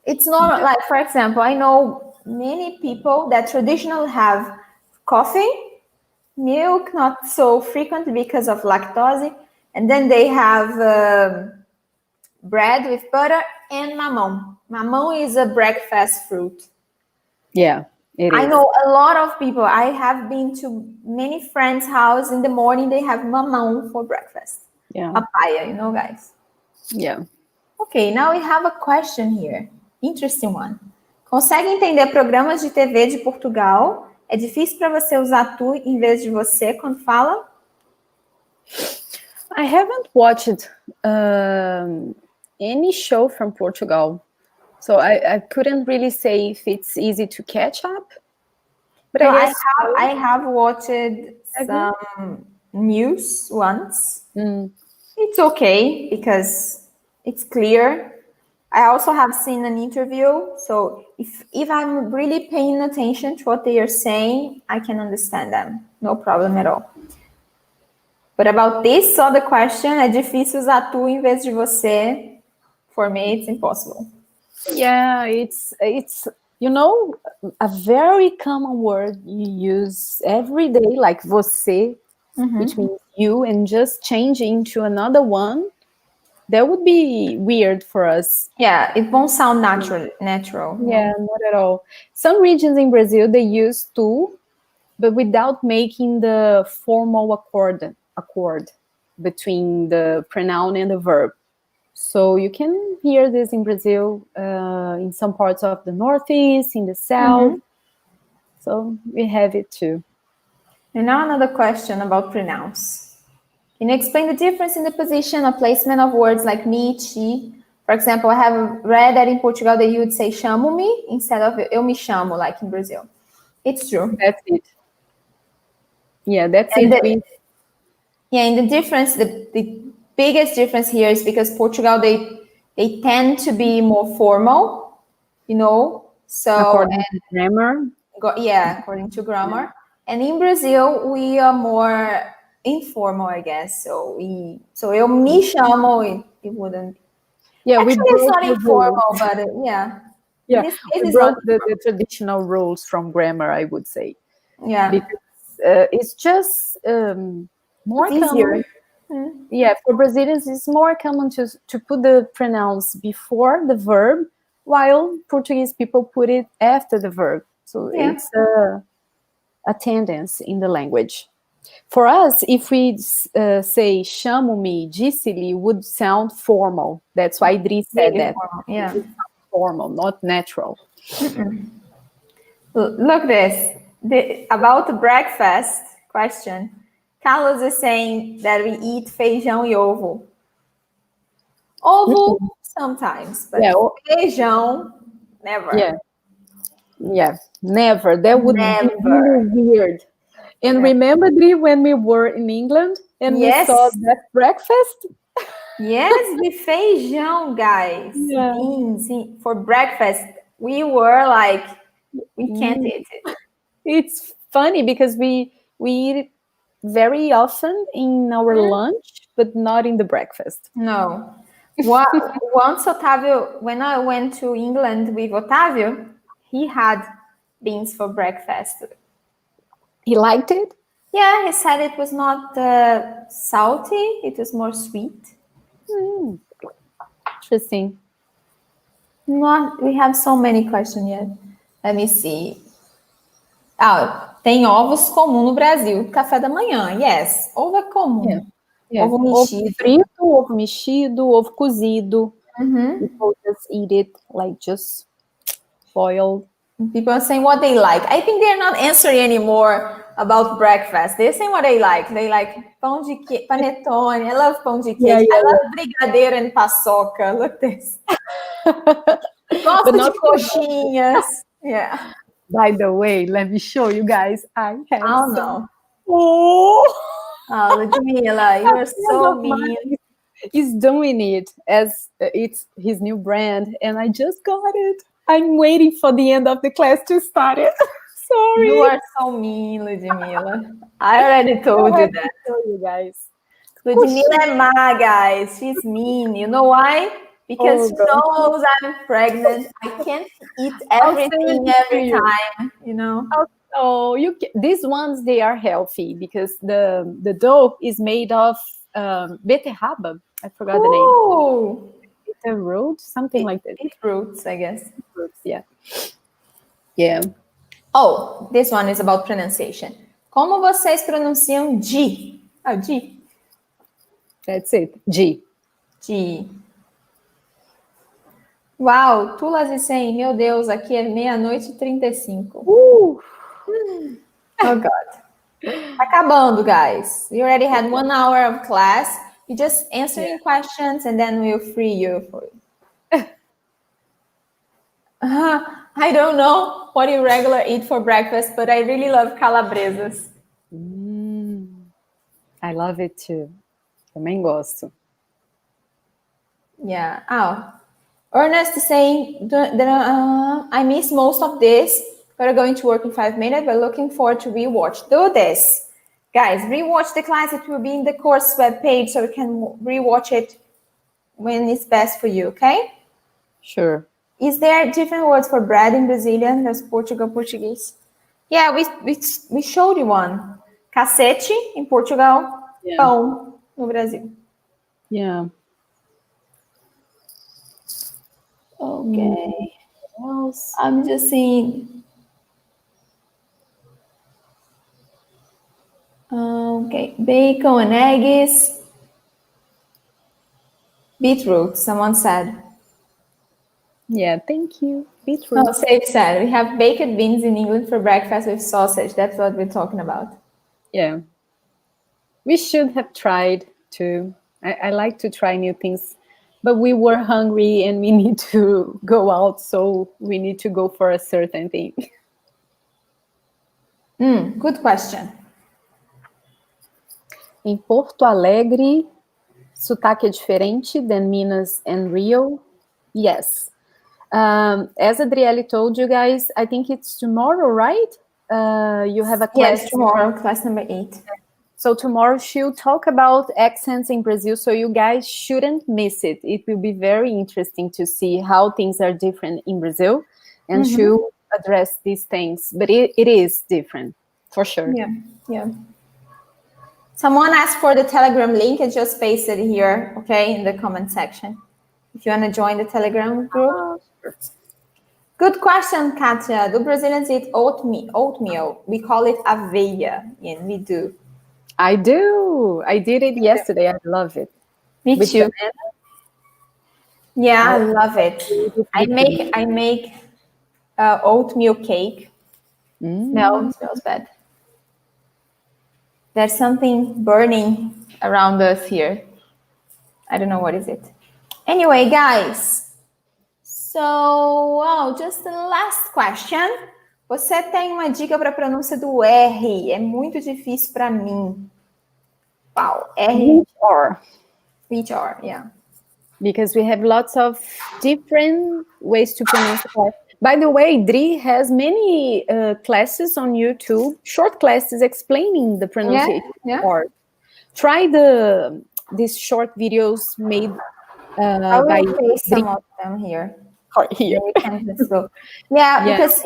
It's not like, for example, I know many people that traditionally have coffee, milk, not so frequent because of lactose, and then they have bread with butter and mamão. Mamão is a breakfast fruit. Yeah, it I is. know a lot of people. I have been to many friends' house in the morning. They have mamão for breakfast. Yeah. Papaya, guys. Yeah. Okay, now we have a question here. Interesting one. Consegue entender programas de TV de Portugal? É difícil para você usar tu em vez de você quando fala? I haven't watched any show from Portugal, so I couldn't really say if it's easy to catch up. But No, I guess I have watched some news once. It's okay because it's clear. I also have seen an interview, so if I'm really paying attention to what they are saying, I can understand them. No problem at all. But about this other question, é difícil usar tu em vez de você. For me, it's impossible. Yeah, it's a very common word you use every day, like você, which means you, and just changing to another one, that would be weird for us. Yeah, it won't sound natural. Yeah, not at all. Some regions in Brazil, they use tu, but without making the formal accord between the pronoun and the verb. So you can hear this in Brazil, in some parts of the Northeast, in the South. So we have it too. And now another question about pronouns. Can you explain the difference in the position or placement of words like me, she? For example, I have read that in Portugal that you would say chamo-me instead of eu me chamo, like in Brazil. It's true. That's it. Yeah, that's it. And the difference, the biggest difference here is because Portugal, they tend to be more formal, So according to grammar. According to grammar. And in Brazil, we are more informal, I guess. So eu me chamo, it wouldn't. Yeah, actually, it's not informal, but yeah. In this case, we broke the traditional rules from grammar, I would say. Yeah, because it's just more easier. Common. Yeah, for Brazilians, it's more common to put the pronouns before the verb, while Portuguese people put it after the verb. So it's a tendency in the language. For us, if we say chamo-me, disse-lhe, would sound formal. That's why Dri said that. Formal. Yeah. It's formal, not natural. Look this. About the breakfast question, Carlos is saying that we eat feijão e ovo. Ovo sometimes, but feijão, never. Yeah, never. That would be really weird. And remember, Dri, when we were in England and we saw that breakfast? Yes, the feijão, guys. Beans for breakfast. We were like, we can't eat it. It's funny because we eat it very often in our lunch, but not in the breakfast. No. Once Otávio, when I went to England with Otávio, he had beans for breakfast. He liked it? Yeah, he said it was not salty, it was more sweet. Interesting. We have so many questions yet. Let me see. Tem ovos comum no Brasil. Café da manhã, yes. Ovo é comum. Ovo mexido. Ovo frito, ovo mexido, ovo cozido. People just eat it like just boiled. People are saying what they like. I think they're not answering anymore about breakfast. They're saying what they like. They like pão de queijo, panetone. I love pão de queijo. I love brigadeiro and paçoca. Look this. Gosto de coxinhas. Yeah. By the way, let me show you guys. I have some. Ludmila, you are so mean. He's doing it as it's his new brand, and I just got it. I'm waiting for the end of the class to start it. Sorry. You are so mean, Ludmila. I already told you that. You guys. Ludmila é má, guys. She's mean. You know why? because she knows I'm pregnant. I can't eat everything every time, you know. Oh, these ones, they are healthy because the dough is made of beterraba. I forgot the name. Beetroot, something like that. Beetroots, I guess. Beetroots, yeah. Yeah. Oh, this one is about pronunciation. Como vocês pronunciam G? Oh, G. That's it. G. G. Uau, Tulas e 100. Meu Deus, aqui é 00:35. Oh, God. Tá acabando, guys. We already had 1 hour of class. You just answering questions and then we'll free you for it. I don't know what you regular eat for breakfast, but I really love calabresas. I love it too. Também gosto. Yeah. Oh, Ernest is saying, I miss most of this. We're going to work in 5 minutes, but looking forward to rewatch. Do this. Guys, rewatch the class. It will be in the course webpage, so you can rewatch it when it's best for you, okay? Sure. Is there different words for bread in Brazilian? There's Portuguese. Yeah, we showed you one. Cacete in Portugal, pão no Brasil. Yeah. Okay. I'm just seeing. Okay, bacon and eggs. Beetroot, someone said. Yeah, thank you. Beetroot. Oh, Sage said, we have baked beans in England for breakfast with sausage. That's what we're talking about. Yeah. We should have tried to. I like to try new things, but we were hungry and we need to go out, so we need to go for a certain thing. Good question. Em Porto Alegre, sotaque é diferente than Minas and Rio? Yes. As Adriele told you guys, I think it's tomorrow, right? You have a class. Yes, tomorrow, class number 8. So tomorrow she'll talk about accents in Brazil, so you guys shouldn't miss it. It will be very interesting to see how things are different in Brazil, and she'll address these things. But it is different, for sure. Yeah. Someone asked for the Telegram link. I just pasted it here, okay, in the comment section. If you want to join the Telegram group. Sure. Good question, Katia. Do Brazilians eat oatmeal? We call it aveia, and we do. I do. I did it yesterday. I love it. Me With too. banana? Yeah, I love it. I make oatmeal cake. Smells bad. There's something burning around us here. I don't know what is it. Anyway, guys. So, just the last question. Você tem uma dica para a pronúncia do R? É muito difícil para mim. Wow, R. Which R, yeah. Because we have lots of different ways to pronounce the R. By the way, Dri has many classes on YouTube, short classes explaining the pronunciation of R. Try these short videos made I will by paste Dri. some of them here. Here. Because,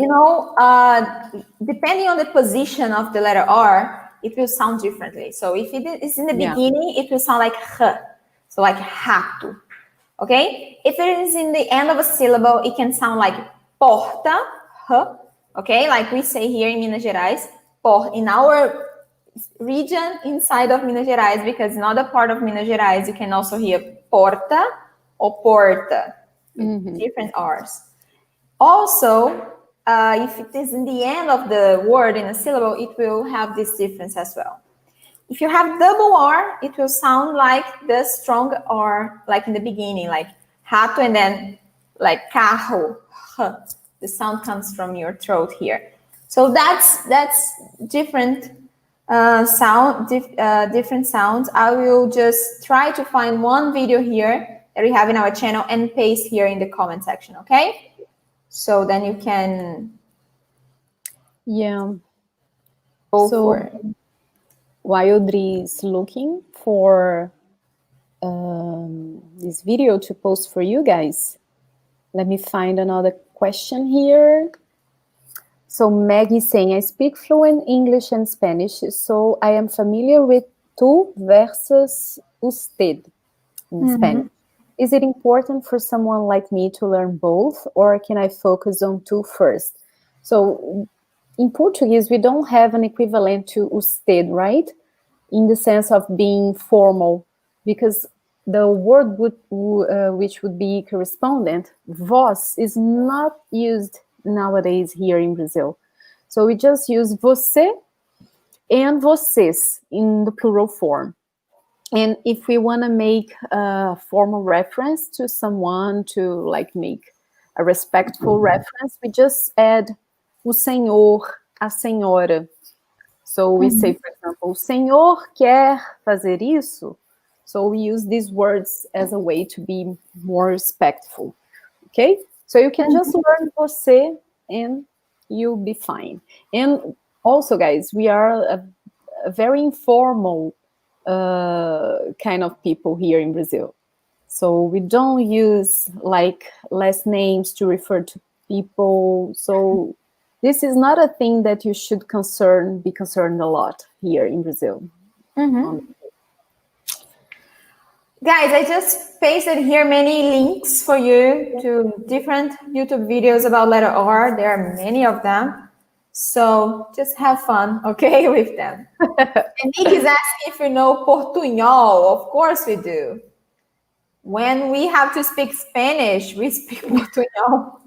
depending on the position of the letter R, it will sound differently. So if it is in the beginning, it will sound like H. So like rato. Okay? If it is in the end of a syllable, it can sound like porta, H. Okay? Like we say here in Minas Gerais, in our region inside of Minas Gerais, because in other part of Minas Gerais, you can also hear porta or porta. Different R's. Also, if it is in the end of the word in a syllable, it will have this difference as well. If you have double R, it will sound like the strong R, like in the beginning, like rato, and then like carro. The sound comes from your throat here. So that's different different sounds. I will just try to find one video here that we have in our channel and paste here in the comment section, okay? So then you can go for it. While Dri is looking for this video to post for you guys. Let me find another question here. So Maggie saying, I speak fluent English and Spanish, so I am familiar with tú versus usted in Spanish. Is it important for someone like me to learn both, or can I focus on tú first? So in Portuguese, we don't have an equivalent to usted, right? In the sense of being formal, because the word which would be correspondent, vós, is not used nowadays here in Brazil. So we just use você and vocês in the plural form. And if we want to make a formal reference to someone, to like make a respectful reference, we just add o senhor, a senhora. So we say, for example, o senhor quer fazer isso? So we use these words as a way to be more respectful. Okay? So you can just learn você and you'll be fine. And also, guys, we are a very informal kind of people here in Brazil. So we don't use like last names to refer to people. So this is not a thing that you should be concerned a lot here in Brazil. Guys, I just pasted here many links for you to different YouTube videos about letter R. There are many of them. So just have fun, okay, with them. And Nick is asking if you know Portunhol. Of course we do. When we have to speak Spanish, we speak Portunhol.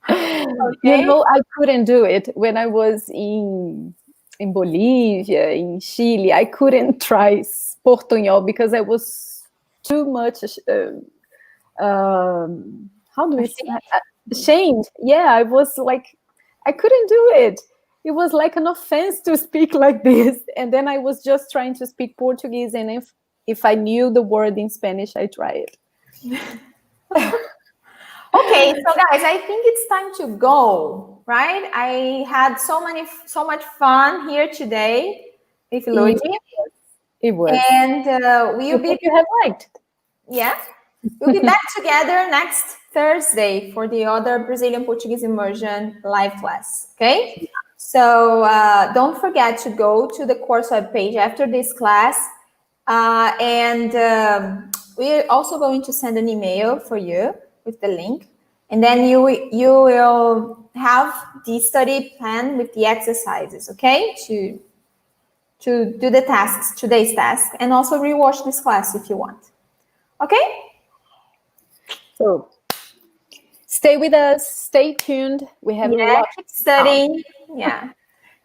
Okay. You know, I couldn't do it when I was in Bolivia, in Chile. I couldn't try Portunhol because I was too much how do we say, ashamed. Yeah, I was like, I couldn't do it. It was like an offense to speak like this. And then I was just trying to speak Portuguese, and if I knew the word in Spanish, I tried it. Okay, so guys, I think it's time to go, right? I had so much fun here today with Luigi. It was. And we'll be. You have liked. Yeah, we'll be back together next Thursday for the other Brazilian Portuguese immersion live class. Okay, so don't forget to go to the course webpage after this class, and we're also going to send an email for you with the link, and then you will have the study plan with the exercises. Okay, to do the tasks, today's task, and also rewatch this class if you want. Okay? So stay with us, stay tuned. We have a lot keep studying. Yeah.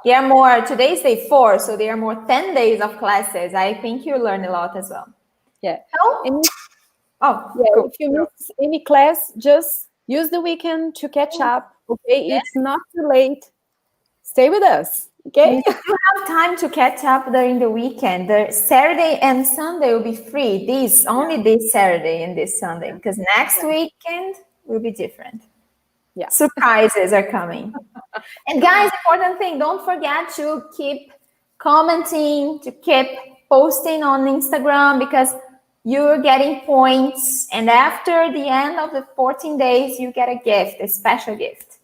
There are more, today's day 4, so there are more 10 days of classes. I think you learn a lot as well. Yeah. Cool. If you miss any class, just use the weekend to catch up. Okay, It's not too late. Stay with us. Okay, you have time to catch up during the weekend. The Saturday and Sunday will be free. Only this Saturday and this Sunday, because next weekend will be different. Yeah, surprises are coming. And guys, important thing: don't forget to keep commenting, to keep posting on Instagram, because you're getting points. And after the end of the 14 days, you get a gift, a special gift.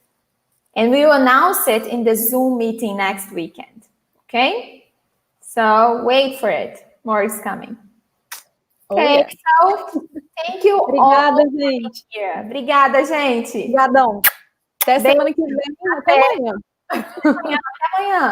And we will announce it in the Zoom meeting next weekend. Okay? So wait for it. More is coming. Okay, so thank you Obrigada, all. gente. Obrigada, gente. Obrigadão. Até semana que vem. Até amanhã. Até amanhã.